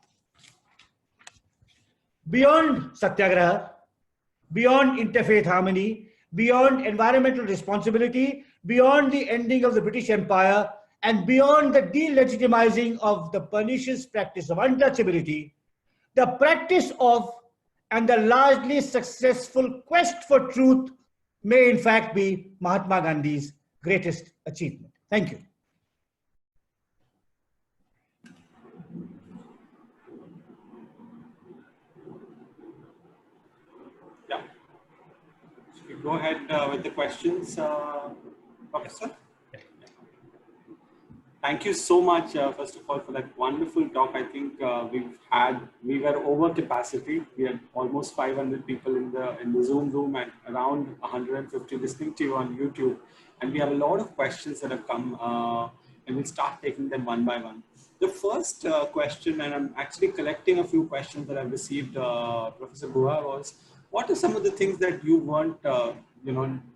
Beyond Satyagraha, beyond interfaith harmony, beyond environmental responsibility, beyond the ending of the British Empire, and beyond the delegitimizing of the pernicious practice of untouchability, the practice of and the largely successful quest for truth may in fact be Mahatma Gandhi's greatest achievement. Thank you. Yeah. Should we go ahead with the questions, Professor? Thank you so much, first of all, for that wonderful talk. I think we were over capacity. We had almost 500 people in the Zoom room and around 150 listening to you on YouTube. And we have a lot of questions that have come, and we'll start taking them one by one. The first question, and I'm actually collecting a few questions that I've received, Professor Guha, was, what are some of the things that you weren't,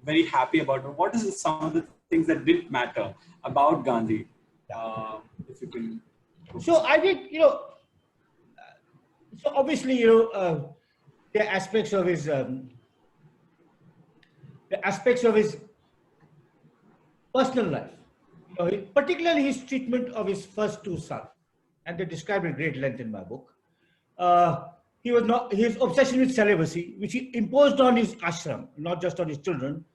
very happy about, or what is some of the things that didn't matter about Gandhi? If you can. So I think, so obviously, the aspects of his personal life, particularly his treatment of his first two sons, and they described at great length in my book. His obsession with celibacy, which he imposed on his ashram, not just on his children,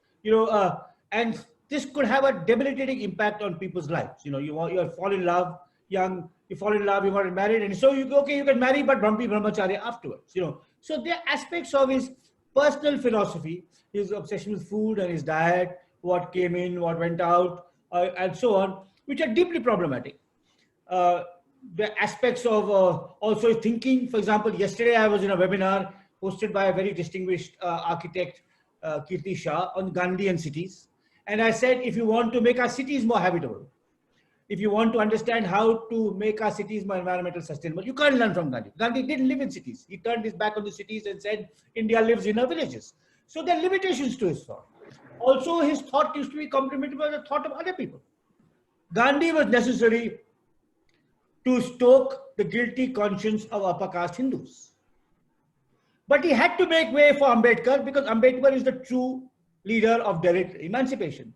and this could have a debilitating impact on people's lives. You fall in love young, you got married, and so you can marry, but don't be brahmacharya afterwards. So there are aspects of his personal philosophy, his obsession with food and his diet, what came in, what went out, and so on, which are deeply problematic. The aspects of also thinking. For example, yesterday I was in a webinar hosted by a very distinguished architect, Kirti Shah, on Gandhi and cities. And I said, if you want to make our cities more habitable, if you want to understand how to make our cities more environmental sustainable, you can't learn from Gandhi. Gandhi didn't live in cities. He turned his back on the cities and said, India lives in our villages. So there are limitations to his thought. Also, his thought used to be complemented by the thought of other people. Gandhi was necessary to stoke the guilty conscience of upper caste Hindus. But he had to make way for Ambedkar because Ambedkar is the true leader of direct emancipation.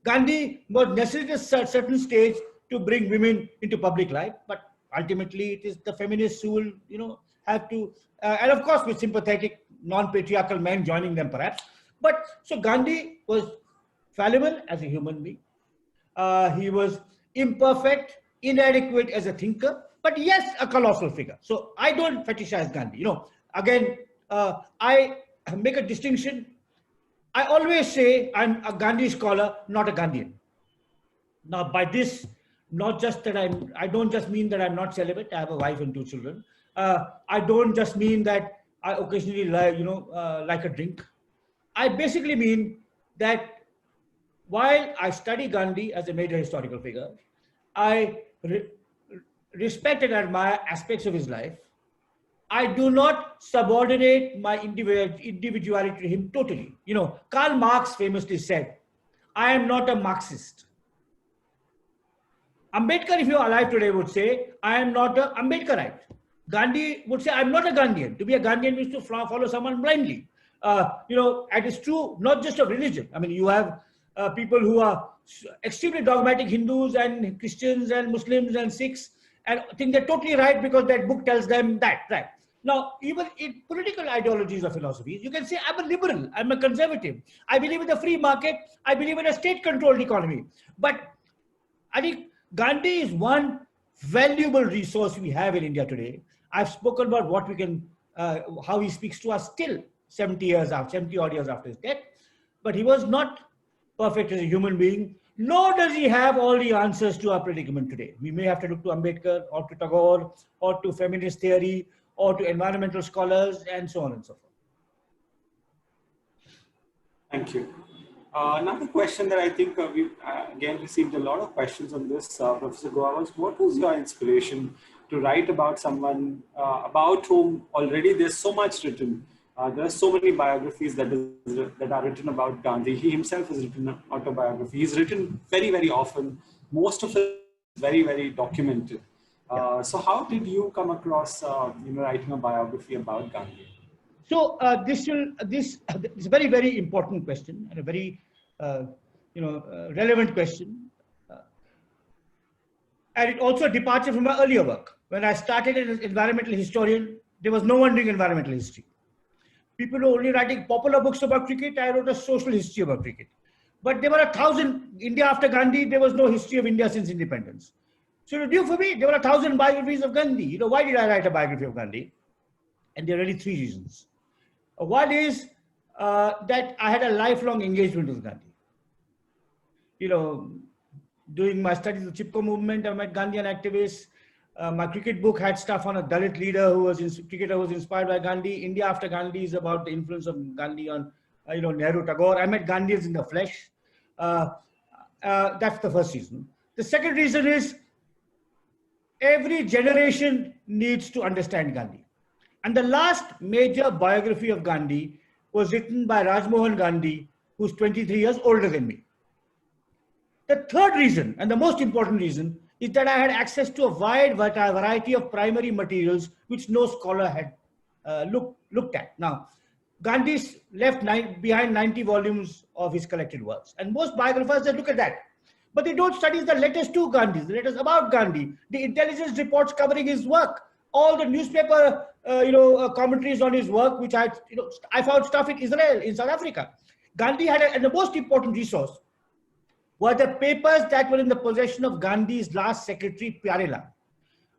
Gandhi was necessary at a certain stage to bring women into public life, but ultimately it is the feminists who will, have to, and of course with sympathetic, non-patriarchal men joining them perhaps. But so Gandhi was fallible as a human being. He was imperfect, inadequate as a thinker, but yes, a colossal figure. So I don't fetishize Gandhi. Again, I make a distinction. I always say I'm a Gandhi scholar, not a Gandhian. Now, by this, not just that I don't just mean that I'm not celibate. I have a wife and 2 children. I don't just mean that I occasionally like a drink. I basically mean that while I study Gandhi as a major historical figure, I respect and admire aspects of his life. I do not subordinate my individuality to him totally. Karl Marx famously said, I am not a Marxist. Ambedkar, if you are alive today, would say, I am not an Ambedkarite. Gandhi would say, I'm not a Gandhian. To be a Gandhian means to follow someone blindly. And it's true, not just of religion. I mean, you have people who are extremely dogmatic Hindus and Christians and Muslims and Sikhs and think they're totally right because that book tells them that, right? Now, even in political ideologies or philosophies, you can say, I'm a liberal, I'm a conservative. I believe in the free market. I believe in a state-controlled economy. But I think Gandhi is one valuable resource we have in India today. I've spoken about what we can, how he speaks to us still. 70 years after, 70 odd years after his death. But he was not perfect as a human being, nor does he have all the answers to our predicament today. We may have to look to Ambedkar or to Tagore or to feminist theory or to environmental scholars and so on and so forth. Thank you. Another question that I think we've again received a lot of questions on this, Professor Guha, was what was your inspiration to write about someone about whom already there's so much written? There are so many biographies that are written about Gandhi. He himself has written an autobiography. He's written very, very often. Most of it is very, very documented. So how did you come across writing a biography about Gandhi? So this is a very, very important question and a very relevant question. And it also departed from my earlier work. When I started as an environmental historian, there was no one doing environmental history. People were only writing popular books about cricket. I wrote a social history about cricket. But there were 1,000, India after Gandhi, there was no history of India since independence. So it was due for me, there were 1,000 biographies of Gandhi. Why did I write a biography of Gandhi? And there are really 3 reasons. One is that I had a lifelong engagement with Gandhi. Doing my studies of the Chipko movement, I met Gandhian activists. My cricket book had stuff on a Dalit leader cricketer who was inspired by Gandhi. India after Gandhi is about the influence of Gandhi on, Nehru, Tagore. I met Gandhians in the flesh. That's the first reason. The second reason is every generation needs to understand Gandhi. And the last major biography of Gandhi was written by Rajmohan Gandhi, who's 23 years older than me. The third reason, and the most important reason, is that I had access to a wide variety of primary materials which no scholar had looked at. Now, Gandhi's left behind 90 volumes of his collected works. And most biographers, they look at that. But they don't study the letters to Gandhi, the letters about Gandhi, the intelligence reports covering his work, all the newspaper commentaries on his work, which I found stuff in Israel, in South Africa. Gandhi had and the most important resource were the papers that were in the possession of Gandhi's last secretary, Pyare Lal,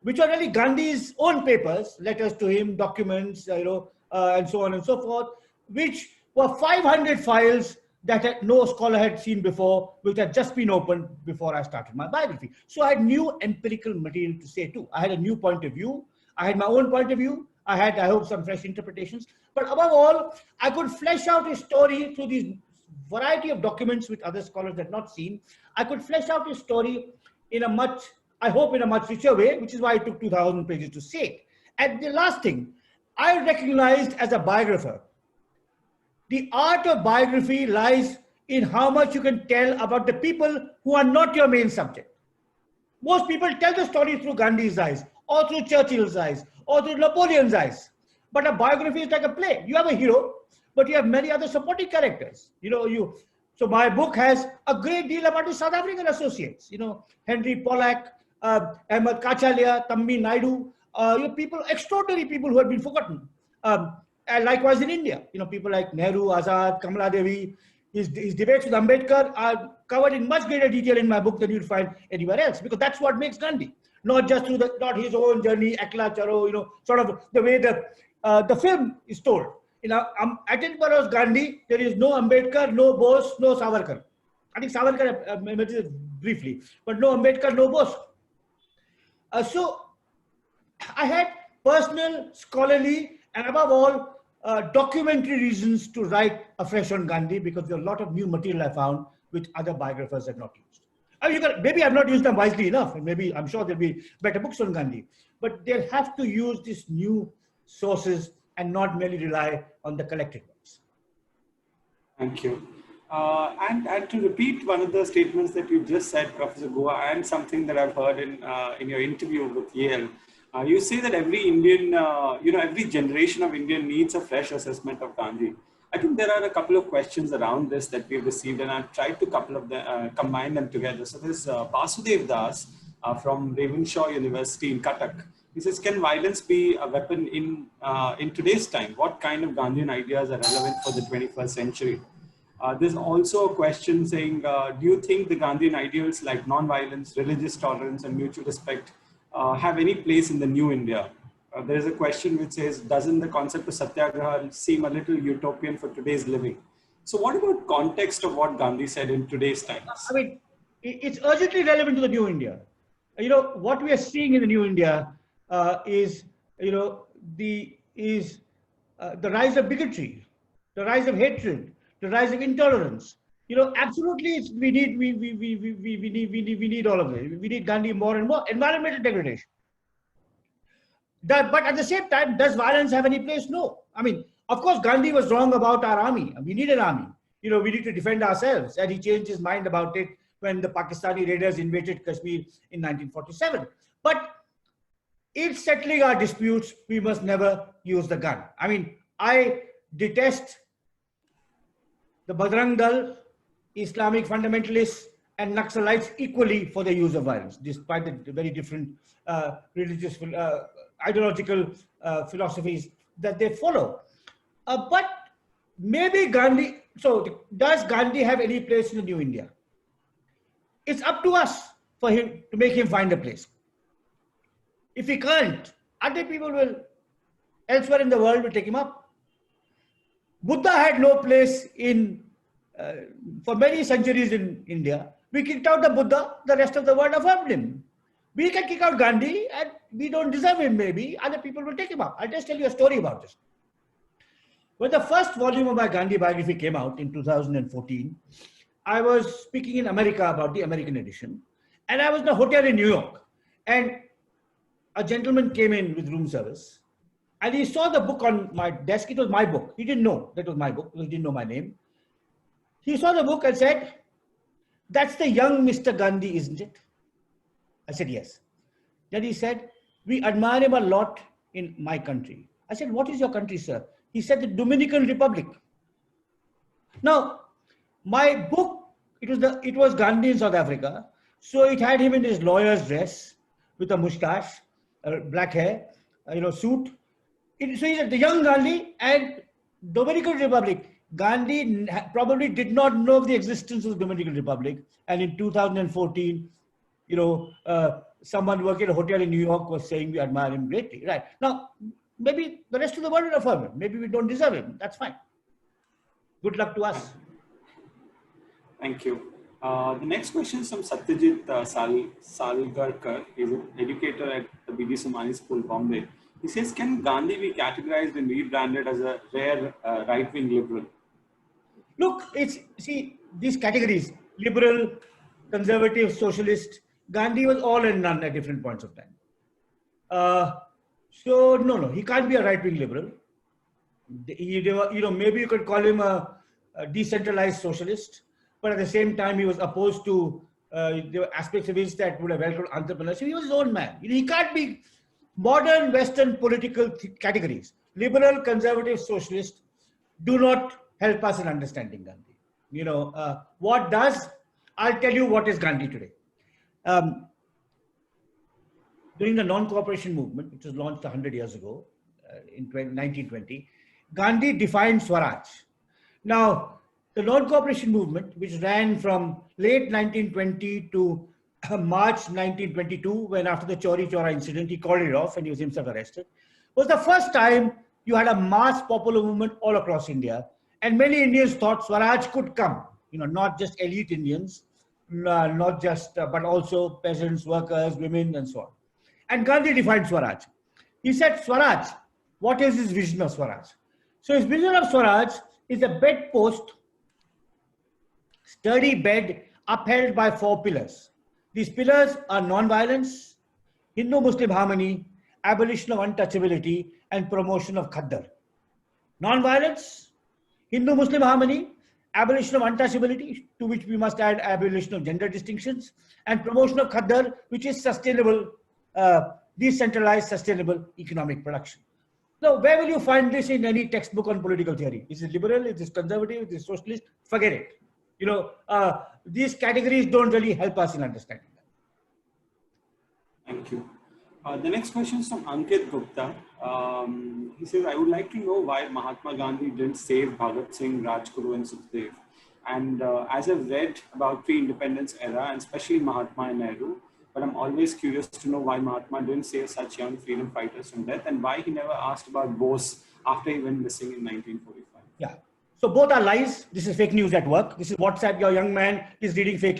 which were really Gandhi's own papers, letters to him, documents, and so on and so forth, which were 500 files that no scholar had seen before, which had just been opened before I started my biography. So I had new empirical material to say too. I had a new point of view. I had my own point of view. I had, I hope, some fresh interpretations. But above all, I could flesh out a story through these variety of documents which other scholars had not seen. I could flesh out a story in a much, I hope in a much richer way, which is why it took 2,000 pages to say it. And the last thing, I recognized as a biographer, the art of biography lies in how much you can tell about the people who are not your main subject. Most people tell the story through Gandhi's eyes, or through Churchill's eyes, or through Napoleon's eyes. But a biography is like a play. You have a hero, but you have many other supporting characters. So my book has a great deal about his South African associates. Henry Pollack, Ahmed Kachalia, Tambi Naidu, people, extraordinary people who have been forgotten. And likewise in India, people like Nehru, Azad, Kamala Devi. His debates with Ambedkar are covered in much greater detail in my book than you'd find anywhere else, because that's what makes Gandhi. Not just through not his own journey, Akla Charo, sort of the way the film is told. At Attenborough's Gandhi, there is no Ambedkar, no Bose, no Savarkar. I think Savarkar mentioned it briefly, but no Ambedkar, no Bose. So I had personal, scholarly, and above all, documentary reasons to write afresh on Gandhi, because there are a lot of new material I found which other biographers had not used. Maybe I've not used them wisely enough, and maybe I'm sure there'll be better books on Gandhi, but they'll have to use these new sources and not merely rely on the collected ones. Thank you. And to repeat one of the statements that you just said, Professor Guha, and something that I've heard in your interview with Yale, you say that every Indian, every generation of Indian needs a fresh assessment of Gandhi. I think there are a couple of questions around this that we've received, and I've tried to combine them together. So there's Basudev Das from Ravenshaw University in Cuttack. He says, can violence be a weapon in today's time? What kind of Gandhian ideas are relevant for the 21st century? There's also a question saying, do you think the Gandhian ideals like non-violence, religious tolerance, and mutual respect have any place in the new India? there is a question which says, doesn't the concept of Satyagraha seem a little utopian for today's living? So what about context of what Gandhi said in today's times? I mean, it's urgently relevant to the new India. You know, what we are seeing in the new India is, you know, the rise of bigotry, the rise of hatred, the rise of intolerance. You know, absolutely, we need all of this. We need Gandhi more and more. Environmental degradation. But at the same time, does violence have any place? No. I mean, of course, Gandhi was wrong about our army. We need an army. You know, we need to defend ourselves. And he changed his mind about it when the Pakistani raiders invaded Kashmir in 1947. But in settling our disputes, we must never use the gun. I mean, I detest the Bajrang Dal, Islamic fundamentalists, and Naxalites equally for the use of violence, despite the very different religious, ideological philosophies that they follow. But maybe Gandhi, so does Gandhi have any place in the new India? It's up to us for him to make him find a place. If he can't, other people will, elsewhere in the world will take him up. Buddha had no place in, for many centuries in India. We kicked out the Buddha, the rest of the world affirmed him. We can kick out Gandhi and we don't deserve him maybe, other people will take him up. I'll just tell you a story about this. When the first volume of my Gandhi biography came out in 2014, I was speaking in America about the American edition, and I was in a hotel in New York, and a gentleman came in with room service, and he saw the book on my desk. It was my book. He didn't know that was my book because he didn't know my name. He saw the book and said, "That's the young Mr. Gandhi, isn't it?" I said, "Yes." Then he said, "We admire him a lot in my country." I said, "What is your country, sir?" He said, "The Dominican Republic." Now, my book, it was Gandhi in South Africa, so it had him in his lawyer's dress with a mustache, black hair, suit. So he said the young Gandhi and Dominican Republic. Gandhi probably did not know of the existence of the Dominican Republic, and in 2014, someone working at a hotel in New York was saying we admire him greatly. Right now, maybe the rest of the world will affirm him. Maybe we don't deserve him. That's fine. Good luck to us. Thank you. The next question is from Satyajit Salgarkar. He's an educator at the B.D. Somani School, Bombay. He says, can Gandhi be categorized and rebranded as a rare right-wing liberal? Look, see, these categories, liberal, conservative, socialist, Gandhi was all and none at different points of time. So, no, he can't be a right-wing liberal. Maybe you could call him a decentralized socialist, but at the same time, he was opposed to the aspects of his that would have welcomed entrepreneurship. He was his own man. He can't be modern Western political categories. Liberal, conservative, socialist do not help us in understanding Gandhi. What does? I'll tell you what is Gandhi today. During the non-cooperation movement, which was launched 100 years ago, in 1920, Gandhi defined Swaraj. Now, the non-cooperation movement, which ran from late 1920 to March 1922, when after the Chauri Chaura incident, he called it off and he was himself arrested, was the first time you had a mass popular movement all across India. And many Indians thought Swaraj could come, not just elite Indians, not just, but also peasants, workers, women, and so on. And Gandhi defined Swaraj. He said, Swaraj, what is his vision of Swaraj? So his vision of Swaraj is a bedpost, sturdy bed upheld by 4 pillars. These pillars are non-violence, Hindu-Muslim harmony, abolition of untouchability, and promotion of Khaddar. Non-violence, Hindu-Muslim harmony, abolition of untouchability, to which we must add abolition of gender distinctions, and promotion of Khaddar, which is sustainable, decentralized, sustainable economic production. Now, where will you find this in any textbook on political theory? Is it liberal? Is it conservative? Is it socialist? Forget it. These categories don't really help us in understanding that. Thank you. The next question is from Ankit Gupta. He says, I would like to know why Mahatma Gandhi didn't save Bhagat Singh, Rajguru, and Sukhdev. And as I've read about pre-independence era, and especially Mahatma and Nehru, but I'm always curious to know why Mahatma didn't save such young freedom fighters from death and why he never asked about Bose after he went missing in 1945. Yeah. So both are lies. This is fake news at work. This is WhatsApp. Your young man is reading fake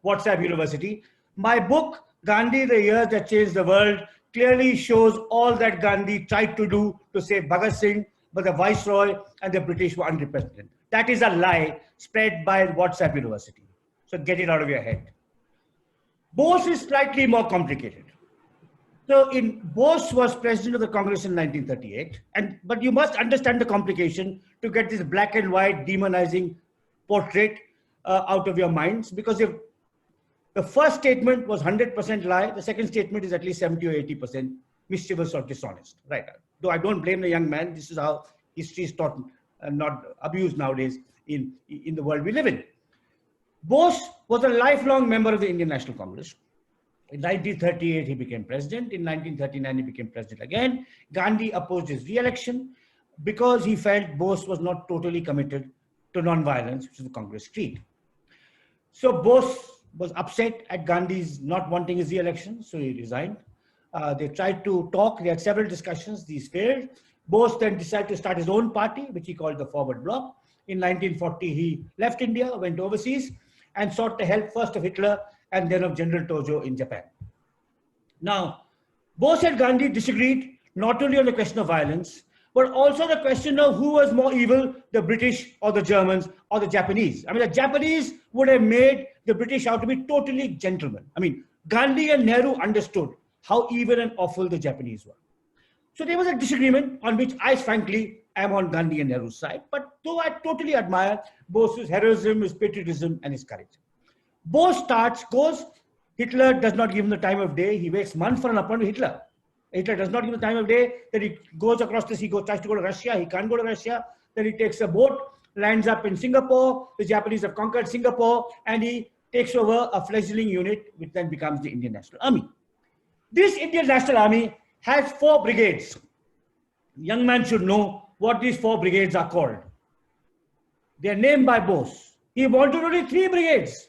WhatsApp University. My book, Gandhi, the Years That Changed the World, clearly shows all that Gandhi tried to do to save Bhagat Singh, but the Viceroy and the British were unrepresented. That is a lie spread by WhatsApp University. So get it out of your head. Bose is slightly more complicated. So Bose was president of the Congress in 1938, but you must understand the complication to get this black and white demonizing portrait out of your minds, because if the first statement was 100% lie, the second statement is at least 70 or 80% mischievous or dishonest. Right? Though I don't blame the young man. This is how history is taught and not abused nowadays in the world we live in. Bose was a lifelong member of the Indian National Congress. In 1938, he became president. In 1939, he became president again. Gandhi opposed his re-election because he felt Bose was not totally committed to non-violence, which is the Congress creed. So Bose was upset at Gandhi's not wanting his re-election, so he resigned. They tried to talk. They had several discussions. These failed. Bose then decided to start his own party, which he called the Forward Bloc. In 1940, he left India, went overseas, and sought the help first of Hitler and then of General Tojo in Japan. Now, Bose and Gandhi disagreed not only on the question of violence, but also the question of who was more evil, the British or the Germans or the Japanese. I mean, the Japanese would have made the British out to be totally gentlemen. I mean, Gandhi and Nehru understood how evil and awful the Japanese were. So there was a disagreement on which I frankly am on Gandhi and Nehru's side, but though I totally admire Bose's heroism, his patriotism and his courage. Bose goes, Hitler does not give him the time of day. He waits months for an appointment with Hitler. Hitler does not give him the time of day. Then he goes across the sea, tries to go to Russia. He can't go to Russia. Then he takes a boat, lands up in Singapore. The Japanese have conquered Singapore, and he takes over a fledgling unit, which then becomes the Indian National Army. This Indian National Army has 4 brigades. Young man should know what these 4 brigades are called. They are named by Bose. He wanted only 3 brigades.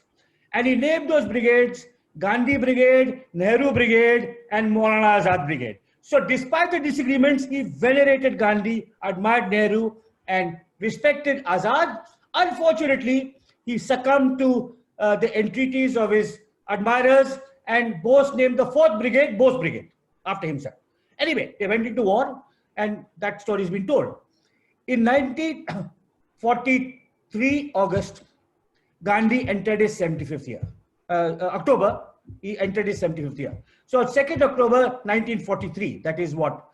And he named those brigades Gandhi Brigade, Nehru Brigade, and Maulana Azad Brigade. So despite the disagreements, he venerated Gandhi, admired Nehru, and respected Azad. Unfortunately, he succumbed to the entreaties of his admirers, and Bose named the 4th Brigade Bose Brigade after himself. Anyway, they went into war, and that story has been told. In 1943, August, Gandhi entered his 75th year. October, he entered his 75th year. So 2nd October 1943, that is what,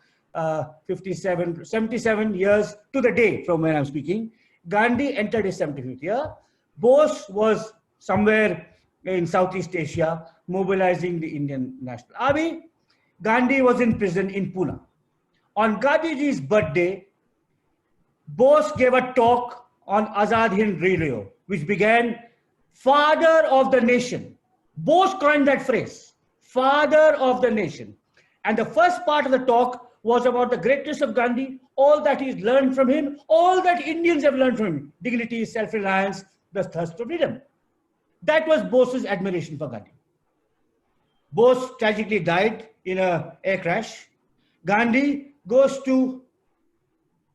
77 years to the day from when I'm speaking, Gandhi entered his 75th year. Bose was somewhere in Southeast Asia mobilizing the Indian National Army. Gandhi was in prison in Pune. On Gandhiji's birthday, Bose gave a talk on Azad Hind Radio, which began, "Father of the Nation." Bose coined that phrase, "Father of the Nation." And the first part of the talk was about the greatness of Gandhi, all that he's learned from him, all that Indians have learned from him, dignity, self-reliance, the thirst for freedom. That was Bose's admiration for Gandhi. Bose tragically died in an air crash. Gandhi goes to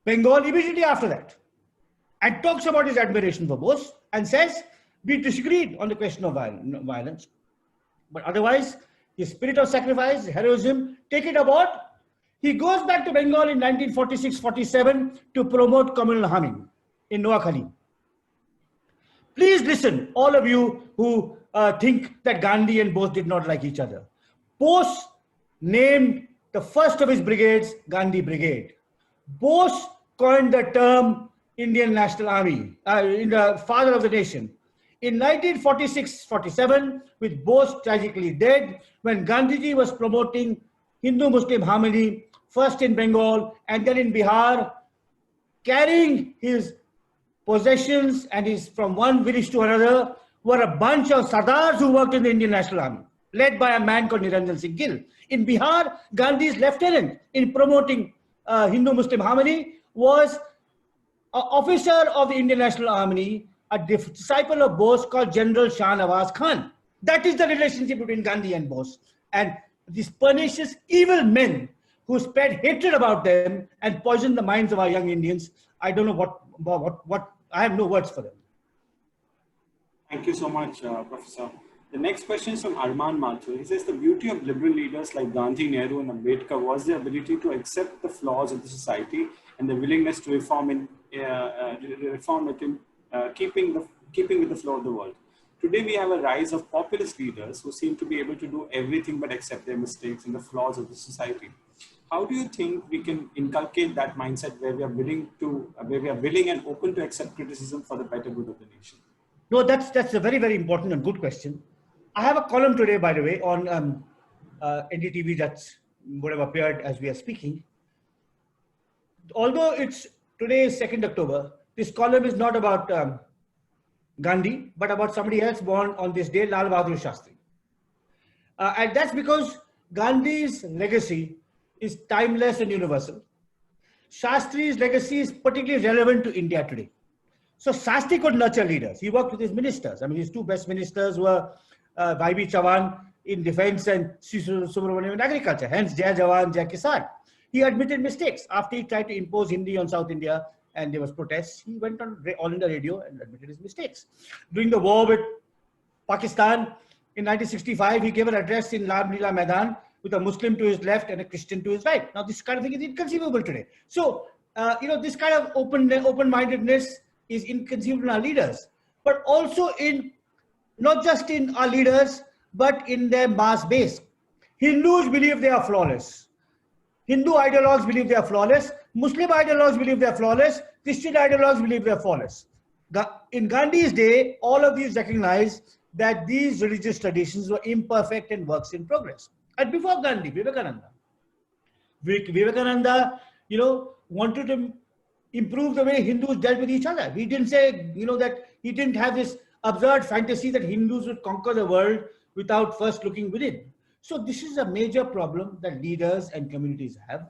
Bengal immediately after that and talks about his admiration for Bose and says, we disagreed on the question of violence, but otherwise his spirit of sacrifice, heroism, take it aboard. He goes back to Bengal in 1946-47 to promote communal harmony in Noakhali. Please listen, all of you who think that Gandhi and Bose did not like each other. Bose named the first of his brigades Gandhi Brigade. Bose coined the term Indian National Army, in the father of the nation. In 1946-47, with Bose tragically dead, when Gandhiji was promoting Hindu-Muslim harmony, first in Bengal and then in Bihar, carrying his possessions and his from one village to another, were a bunch of Sardars who worked in the Indian National Army, led by a man called Niranjan Singh Gill. In Bihar, Gandhi's lieutenant in promoting Hindu-Muslim harmony was an officer of the Indian National Army, a disciple of Bose called General Shah Nawaz Khan. That is the relationship between Gandhi and Bose. And these pernicious, evil men who spread hatred about them and poisoned the minds of our young Indians, I don't know what I have no words for them. Thank you so much, Professor. The next question is from Arman Mathur. He says, the beauty of liberal leaders like Gandhi, Nehru, and Ambedkar was the ability to accept the flaws of the society and the willingness to reform it in keeping with the flow of the world. Today, we have a rise of populist leaders who seem to be able to do everything but accept their mistakes and the flaws of the society. How do you think we can inculcate that mindset where we are willing and open to accept criticism for the better good of the nation? No, that's a very, very important and good question. I have a column today, by the way, on NDTV that would have appeared as we are speaking. Although today is 2nd October, this column is not about Gandhi, but about somebody else born on this day, Lal Bahadur Shastri. And that's because Gandhi's legacy is timeless and universal. Shastri's legacy is particularly relevant to India today. So Shastri could nurture leaders. He worked with his ministers. I mean, his two best ministers were Vaibhi Chavan in defense and Sri Subramaniam in agriculture. Hence, Jai Jawan, Jai Kisan. He admitted mistakes after he tried to impose Hindi on South India and there was protests. He went on All India Radio and admitted his mistakes. During the war with Pakistan in 1965, he gave an address in Ram Leela Maidan with a Muslim to his left and a Christian to his right. Now, this kind of thing is inconceivable today. So, this kind of open-mindedness is inconceivable in our leaders, but also not just in our leaders, but in their mass base. Hindus believe they are flawless. Hindu ideologues believe they are flawless. Muslim ideologues believe they are flawless. Christian ideologues believe they are flawless. In Gandhi's day, all of these recognized that these religious traditions were imperfect and works in progress. And before Gandhi, Vivekananda, wanted to improve the way Hindus dealt with each other. He didn't say, that he didn't have this absurd fantasy that Hindus would conquer the world without first looking within. So this is a major problem that leaders and communities have.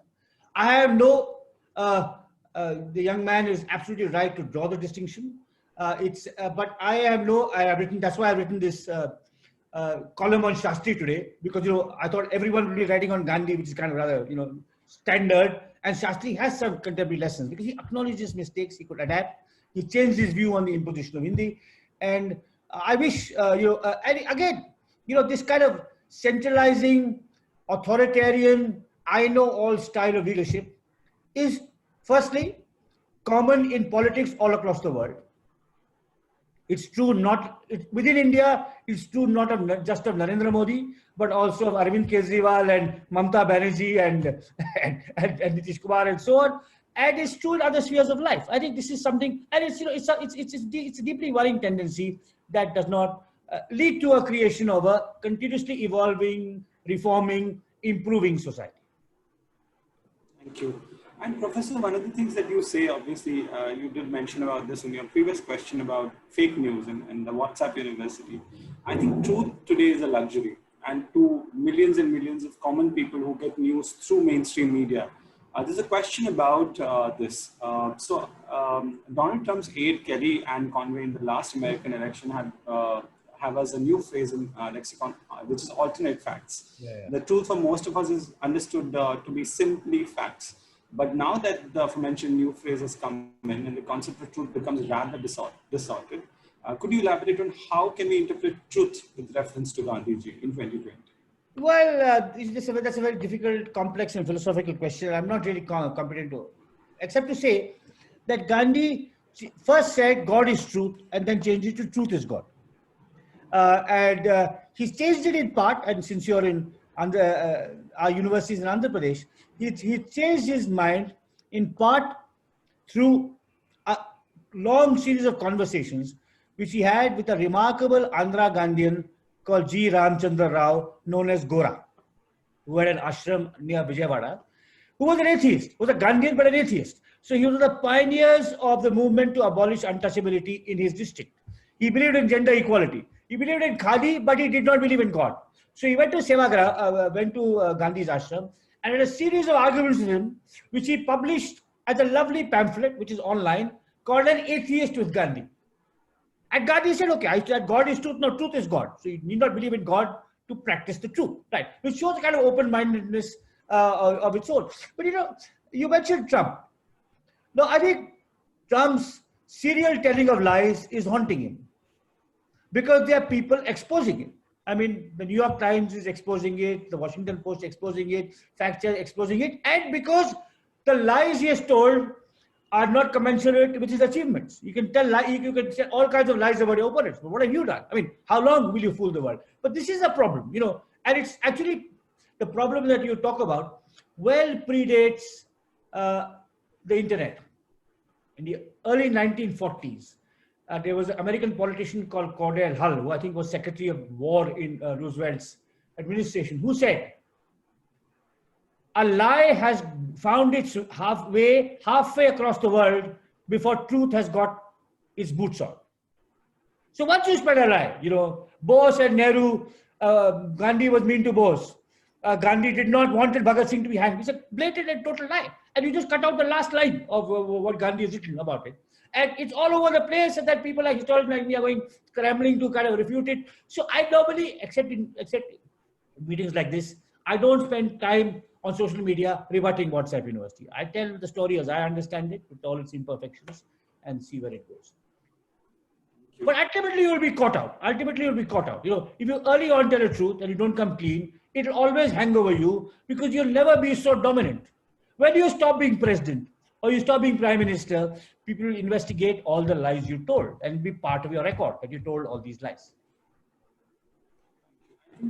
I have the young man is absolutely right to draw the distinction. But that's why I've written this column on Shastri today, because, I thought everyone would be writing on Gandhi, which is kind of rather, standard. And Shastri has some contemporary lessons because he acknowledges mistakes, he could adapt, he changed his view on the imposition of Hindi. And I wish, and again, this kind of centralizing, authoritarian, I know all style of leadership is firstly common in politics all across the world. It's true within India, it's true not just of Narendra Modi, but also of Arvind Kejriwal and Mamata Banerjee and Nitish Kumar and so on. And it's true in other spheres of life. I think this is something, and it's a deeply worrying tendency that does not lead to a creation of a continuously evolving, reforming, improving society. Thank you. And Professor, one of the things that you say, obviously, you did mention about this in your previous question about fake news and the WhatsApp University. I think truth today is a luxury, and to millions and millions of common people who get news through mainstream media. There's a question about this. Donald Trump's aide, Kelly Ann Conway, in the last American election have as a new phrase in lexicon, which is alternate facts. Yeah. The truth for most of us is understood to be simply facts. But now that the aforementioned new phrase has come in and the concept of truth becomes rather distorted, could you elaborate on how can we interpret truth with reference to Gandhiji in 2020? Well, that's a very difficult, complex and philosophical question. I'm not really competent to, except to say that Gandhi first said God is truth and then changed it to truth is God. He changed it in part, and since you're in our universities in Andhra Pradesh, he changed his mind in part through a long series of conversations which he had with a remarkable Andhra Gandhian called G. Ramchandra Rao, known as Gora, who had an ashram near Vijayawada, who was an atheist, was a Gandhian but an atheist. So he was one of the pioneers of the movement to abolish untouchability in his district. He believed in gender equality. He believed in Khadi, but he did not believe in God. So he went to Gandhi's ashram and had a series of arguments with him, which he published as a lovely pamphlet, which is online, called An Atheist with Gandhi. And Gandhi said, okay, I said God is truth, no, truth is God. So you need not believe in God to practice the truth, right? Which shows a kind of open-mindedness of its own. But you mentioned Trump. No, I think Trump's serial telling of lies is haunting him because there are people exposing it. I mean, the New York Times is exposing it, the Washington Post exposing it, FactCheck exposing it, and because the lies he has told are not commensurate with his achievements. You can tell you can tell all kinds of lies about your opponents. But what have you done? I mean, how long will you fool the world? But this is a problem, and it's actually the problem that you talk about well predates the internet. In the early 1940s, there was an American politician called Cordell Hull, who I think was Secretary of War in Roosevelt's administration, who said, a lie has found its halfway across the world before truth has got its boots on. So once you spread a lie, Bose and Nehru, Gandhi was mean to Bose. Gandhi did not want Bhagat Singh to be hanged. It's a blatant and total lie. And you just cut out the last line of what Gandhi has written about it. And it's all over the place, and that people like historians like me are going scrambling to kind of refute it. So I normally, except in meetings like this, I don't spend time on social media rebutting WhatsApp University. I tell the story as I understand it, with all its imperfections, and see where it goes. But ultimately, you will be caught out. If you early on tell the truth and you don't come clean, it will always hang over you because you'll never be so dominant. When you stop being president or you stop being prime minister, people will investigate all the lies you told and be part of your record that you told all these lies.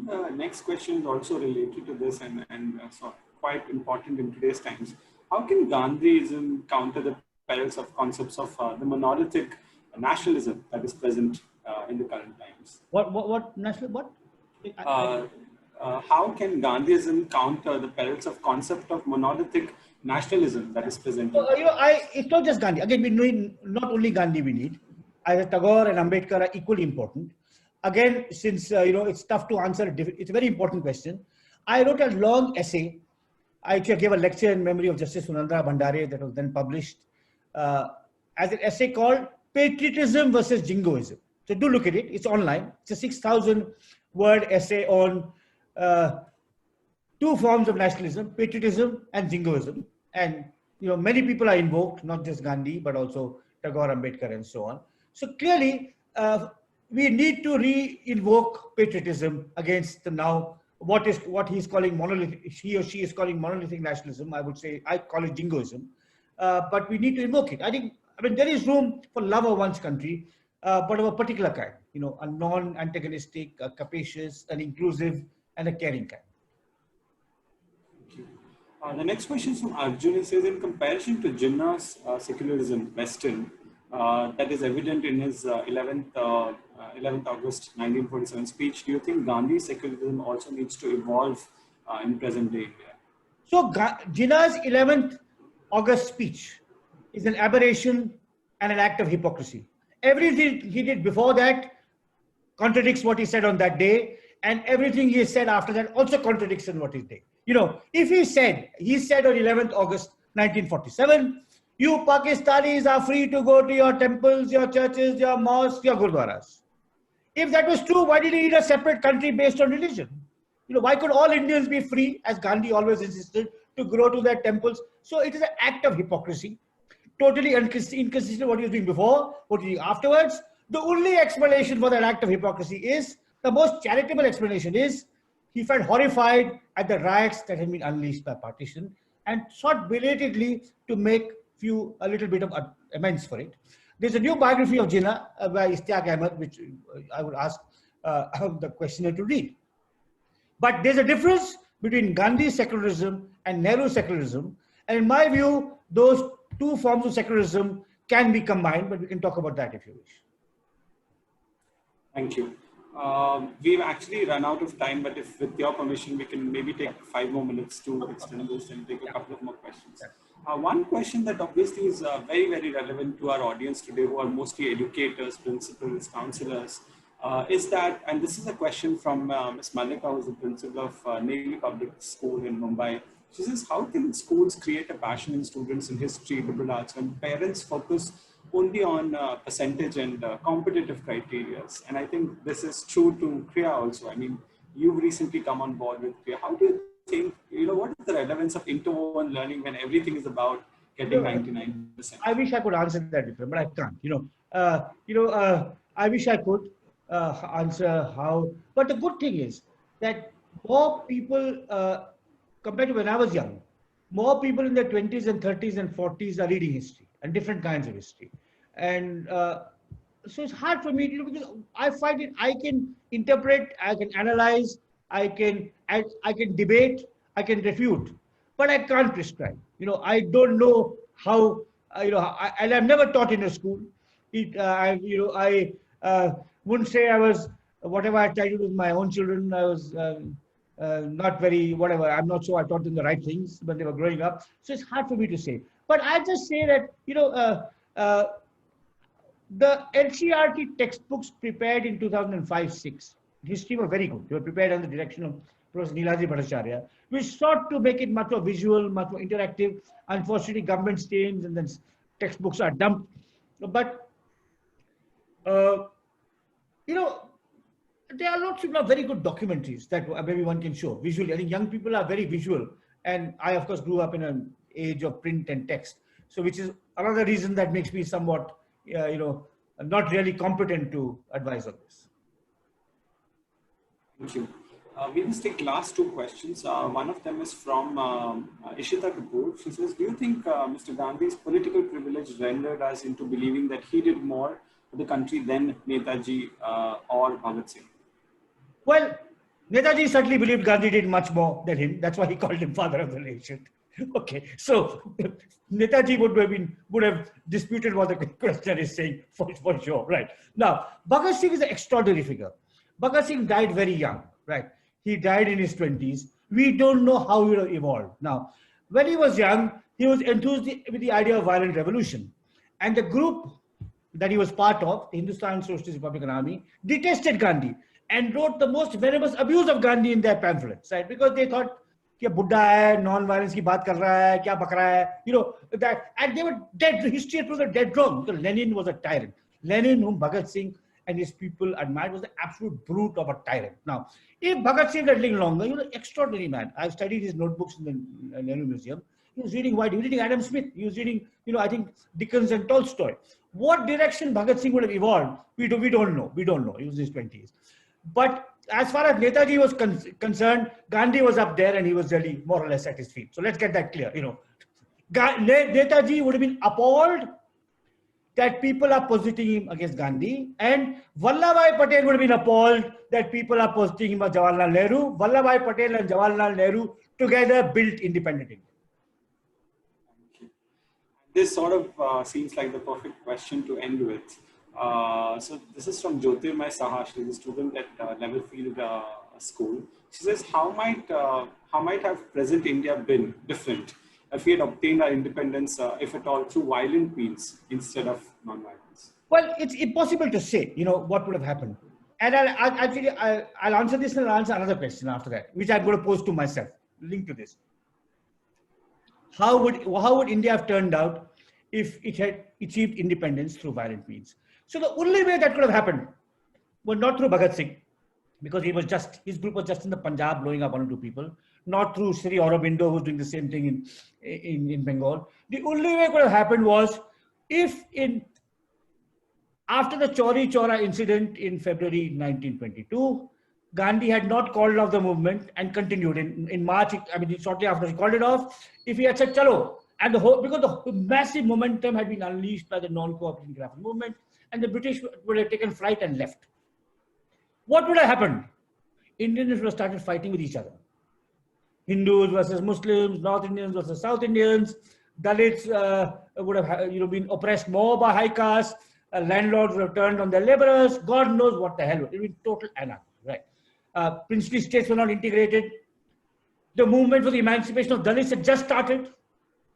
The next question is also related to this and so quite important in today's times. How can Gandhiism counter the perils of concepts of the monolithic nationalism that is present in the current times? What national? What? How can Gandhiism counter the perils of concept of monolithic nationalism that is present? It's not just Gandhi. Again, we need not only Gandhi. We need either Tagore and Ambedkar are equally important. Again, since it's tough to answer, it's a very important question. I wrote a long essay. I actually gave a lecture in memory of Justice Sunandara Bhandare that was then published as an essay called Patriotism versus Jingoism. So do look at it. It's online. It's a 6,000-word essay on two forms of nationalism, patriotism and jingoism. And many people are invoked, not just Gandhi, but also Tagore, Ambedkar, and so on. So clearly, we need to re-invoke patriotism against what he's calling monolithic, he or she is calling monolithic nationalism. I would say I call it jingoism, but we need to invoke it. I mean there is room for love of one's country, but of a particular kind. A non-antagonistic, capacious, an inclusive, and a caring kind. The next question is from Arjun. He says, in comparison to Jinnah's secularism, Western, that is evident in his 11th August 1947 speech, do you think Gandhi's secularism also needs to evolve in present day India? So Jinnah's 11th August speech is an aberration and an act of hypocrisy. Everything he did before that contradicts what he said on that day, and everything he said after that also contradicts on what he did. If he said on 11th August 1947, you Pakistanis are free to go to your temples, your churches, your mosques, your gurdwaras. If that was true, why did he need a separate country based on religion? Why could all Indians be free, as Gandhi always insisted, to go to their temples? So it is an act of hypocrisy, totally inconsistent with what he was doing before, what he did afterwards. The only explanation for that act of hypocrisy is, the most charitable explanation is, he felt horrified at the riots that had been unleashed by partition and sought belatedly to make a little bit of amends for it. There's a new biography of Jinnah by Ishtiaq Ahmed, which I would ask the questioner to read. But there's a difference between Gandhi's secularism and Nehru's secularism. And in my view, those two forms of secularism can be combined, but we can talk about that if you wish. Thank you. We've actually run out of time, but if with your permission, we can maybe take 5 more minutes to extend this and take a couple of more questions. One question that obviously is very, very relevant to our audience today, who are mostly educators, principals, counselors, is that, and this is a question from Ms. Malika, who's the principal of Navy Public School in Mumbai. She says, how can schools create a passion in students in history, liberal arts, when parents focus only on percentage and competitive criteria. And I think this is true to Kriya also. I mean, you've recently come on board with Kriya. How do you think, what is the relevance of interwoven learning when everything is about getting 99%? I wish I could answer that, Vikram, but I can't. I wish I could answer how. But the good thing is that more people, compared to when I was young, more people in their 20s and 30s and 40s are reading history and different kinds of history. And so it's hard for me to, because I find it, I can interpret, I can analyze, I can debate, I can refute, but I can't prescribe. I don't know how, and I've never taught in a school. I wouldn't say I was, whatever I tried to do with my own children, I was not very, whatever, I'm not sure I taught them the right things when they were growing up. So it's hard for me to say. But I just say that, the NCERT textbooks prepared in 2005-06, history were very good. They were prepared under the direction of Professor Niladri Bhattacharya, which sought to make it much more visual, much more interactive. Unfortunately, government stains and then textbooks are dumped. But, there are lots of very good documentaries that maybe one can show visually. I think young people are very visual. And I, of course, grew up in an age of print and text. So which is another reason that makes me somewhat, not really competent to advise on this. Thank you. We will take last two questions. One of them is from Ishita Kapoor. She says, do you think Mr. Gandhi's political privilege rendered us into believing that he did more for the country than Netaji or Bhagat Singh? Well, Netaji certainly believed Gandhi did much more than him. That's why he called him father of the nation. Okay, so Netaji would have disputed what the question is saying for sure, right? Now, Bhagat Singh is an extraordinary figure. Bhagat Singh died very young, right? He died in his 20s. We don't know how he evolved. Now, when he was young, he was enthused with the idea of violent revolution. And the group that he was part of, the Hindustan Socialist Republican Army, detested Gandhi and wrote the most venomous abuse of Gandhi in their pamphlets, right? Because they thought, कि बुड्ढा है, non-violence की बात कर रहा है, क्या बक रहा है, that, and they were dead. The history had proved dead wrong because Lenin was a tyrant. Lenin, whom Bhagat Singh and his people admired, was the absolute brute of a tyrant. Now, if Bhagat Singh had lived longer, he was an extraordinary man. I've studied his notebooks in the Nehru Museum. He was reading White, he was reading Adam Smith, he was reading, I think Dickens and Tolstoy. What direction Bhagat Singh would have evolved, we don't know. He was in his 20s. But as far as Netaji was concerned, Gandhi was up there and he was really more or less at his feet. So let's get that clear. Netaji would have been appalled that people are positing him against Gandhi, and Vallabhbhai Patel would have been appalled that people are positing him against Jawaharlal Nehru. Vallabhbhai Patel and Jawaharlal Nehru together built independent India. This sort of seems like the perfect question to end with. So this is from Jyotirmay Saha. She's a student at Level Field School. She says, how might have present India been different if we had obtained our independence, if at all, through violent means instead of non-violence? Well, it's impossible to say, what would have happened. And I'll answer this and I'll answer another question after that, which I'm going to pose to myself, linked to this. How would India have turned out if it had achieved independence through violent means? So the only way that could have happened was not through Bhagat Singh, because his group was just in the Punjab blowing up one or two people, not through Sri Aurobindo, who's doing the same thing in Bengal. The only way it could have happened was if after the Chauri Chaura incident in February 1922, Gandhi had not called off the movement and continued in March. Shortly after he called it off, if he had said chalo, and because the massive momentum had been unleashed by the non-cooperating Khilafat movement, and the British would have taken flight and left. What would have happened? Indians would have started fighting with each other. Hindus versus Muslims, North Indians versus South Indians. Dalits would have been oppressed more by high caste. Landlords would have turned on their laborers. God knows what the hell. It would be total anarchy, right? Princely states were not integrated. The movement for the emancipation of Dalits had just started.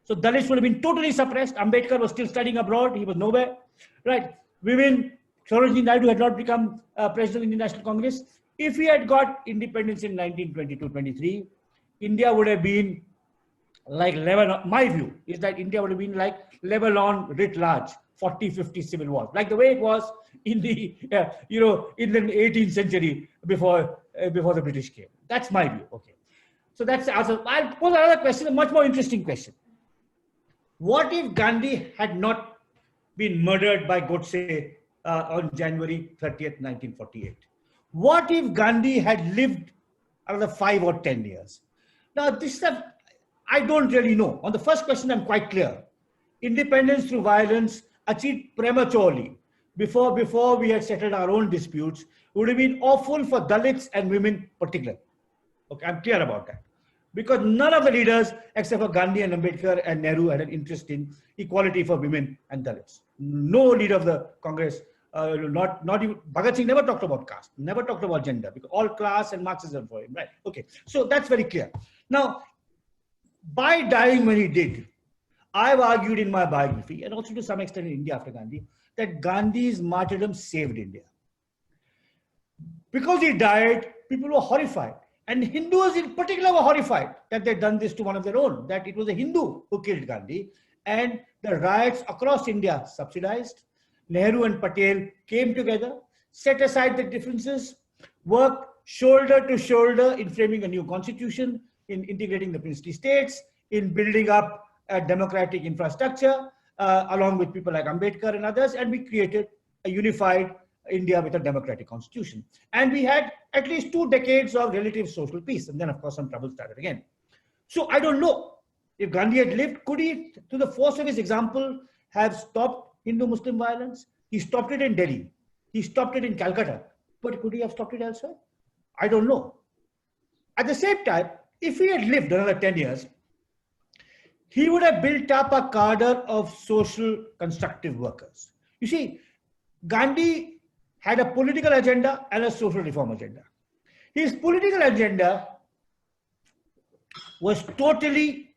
So Dalits would have been totally suppressed. Ambedkar was still studying abroad. He was nowhere, right? Women, Sarojini Naidu had not become president of the Indian National Congress. If we had got independence in 1922-23, India would have been like Lebanon. My view is that India would have been like Lebanon writ large, 40-50 civil wars, like the way it was in the, in the 18th century before the British came. That's my view. Okay. So that's the answer. I'll pose another question, a much more interesting question. What if Gandhi had not been murdered by Godse on January 30th, 1948? What if Gandhi had lived another 5 or 10 years? Now, this stuff, I don't really know. On the first question, I'm quite clear. Independence through violence achieved prematurely before we had settled our own disputes would have been awful for Dalits and women particularly. Okay, I'm clear about that. Because none of the leaders, except for Gandhi and Ambedkar and Nehru, had an interest in equality for women and Dalits. No leader of the Congress, not even Bhagat Singh never talked about caste, never talked about gender, because all class and Marxism for him, right? Okay, so that's very clear. Now, by dying when he did, I've argued in my biography, and also to some extent in India after Gandhi, that Gandhi's martyrdom saved India. Because he died, people were horrified. And Hindus in particular were horrified that they'd done this to one of their own, that it was a Hindu who killed Gandhi. And the riots across India subsidized. Nehru and Patel came together, set aside the differences, worked shoulder to shoulder in framing a new constitution, in integrating the princely states, in building up a democratic infrastructure, along with people like Ambedkar and others, and we created a unified India with a democratic constitution. And we had at least 2 decades of relative social peace. And then, of course, some trouble started again. So I don't know if Gandhi had lived, could he, to the force of his example, have stopped Hindu-Muslim violence? He stopped it in Delhi. He stopped it in Calcutta. But could he have stopped it elsewhere? I don't know. At the same time, if he had lived another 10 years, he would have built up a cadre of social constructive workers. You see, Gandhi had a political agenda and a social reform agenda. His political agenda was totally,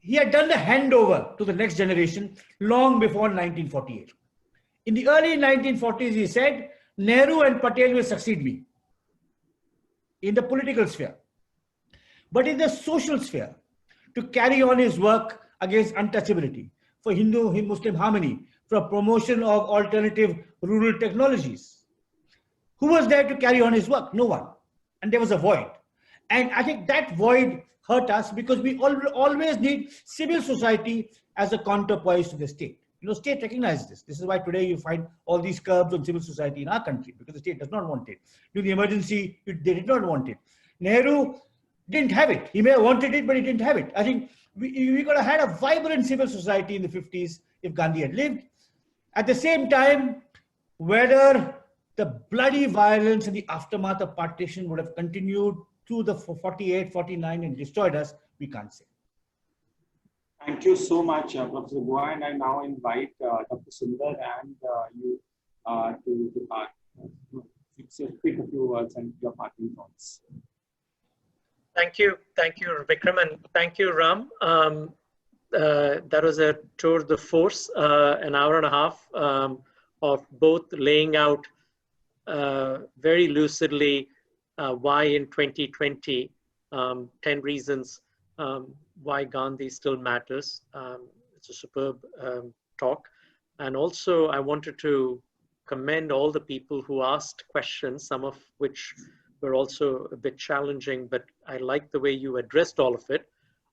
he had done the handover to the next generation long before 1948. In the early 1940s, he said, Nehru and Patel will succeed me in the political sphere. But in the social sphere, to carry on his work against untouchability, for Hindu-Muslim harmony, for promotion of alternative rural technologies. Who was there to carry on his work? No one. And there was a void. And I think that void hurt us because we always need civil society as a counterpoise to the state. State recognizes this. This is why today you find all these curbs on civil society in our country, because the state does not want it. During the emergency, they did not want it. Nehru didn't have it. He may have wanted it, but he didn't have it. I think we could have had a vibrant civil society in the 50s if Gandhi had lived. At the same time, whether the bloody violence in the aftermath of partition would have continued through the 48, 49 and destroyed us, we can't say. Thank you so much, Professor Guha, and I now invite Dr. Sundar and you to speak a few words and your parting thoughts. Thank you, Vikram, and thank you, Ram. That was a tour de force, an hour and a half of both laying out very lucidly why in 2020, 10 reasons why Gandhi still matters. It's a superb talk. And also I wanted to commend all the people who asked questions, some of which were also a bit challenging, but I like the way you addressed all of it.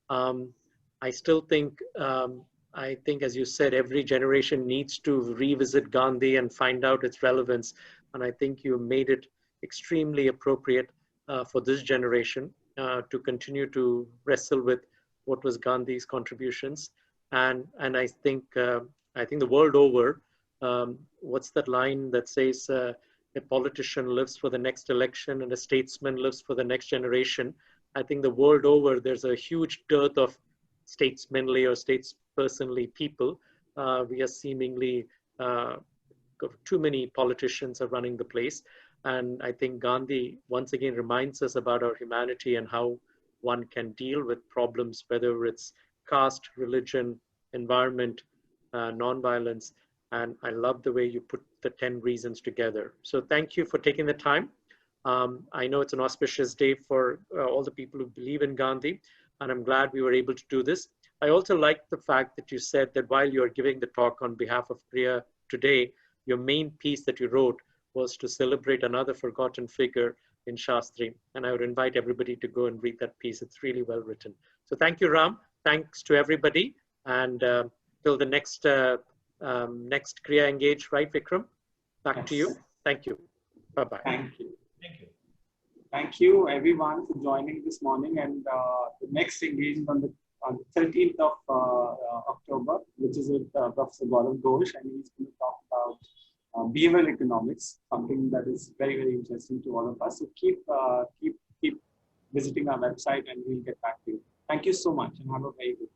I still think, as you said, every generation needs to revisit Gandhi and find out its relevance. And I think you made it extremely appropriate for this generation to continue to wrestle with what was Gandhi's contributions. And I think the world over, what's that line that says, a politician lives for the next election and a statesman lives for the next generation. I think the world over, there's a huge dearth of statesmanly or statespersonly people. We are seemingly, too many politicians are running the place. And I think Gandhi once again reminds us about our humanity and how one can deal with problems, whether it's caste, religion, environment, nonviolence. And I love the way you put the 10 reasons together. So thank you for taking the time. I know it's an auspicious day for all the people who believe in Gandhi, and I'm glad we were able to do this. I also like the fact that you said that while you're giving the talk on behalf of Kriya today, your main piece that you wrote was to celebrate another forgotten figure in Shastri. And I would invite everybody to go and read that piece. It's really well written. So thank you, Ram. Thanks to everybody. And till the next Kriya Engage, right, Vikram? Back to you. Thank you. Bye-bye. Thank you. Thank you. Thank you, everyone, for joining this morning. And the next engagement on the 13th of October, which is with Professor Gaurav Ghosh, and he's going to talk about behavioral economics, something that is very, very interesting to all of us. So keep visiting our website, and we'll get back to you. Thank you so much, and have a very good day.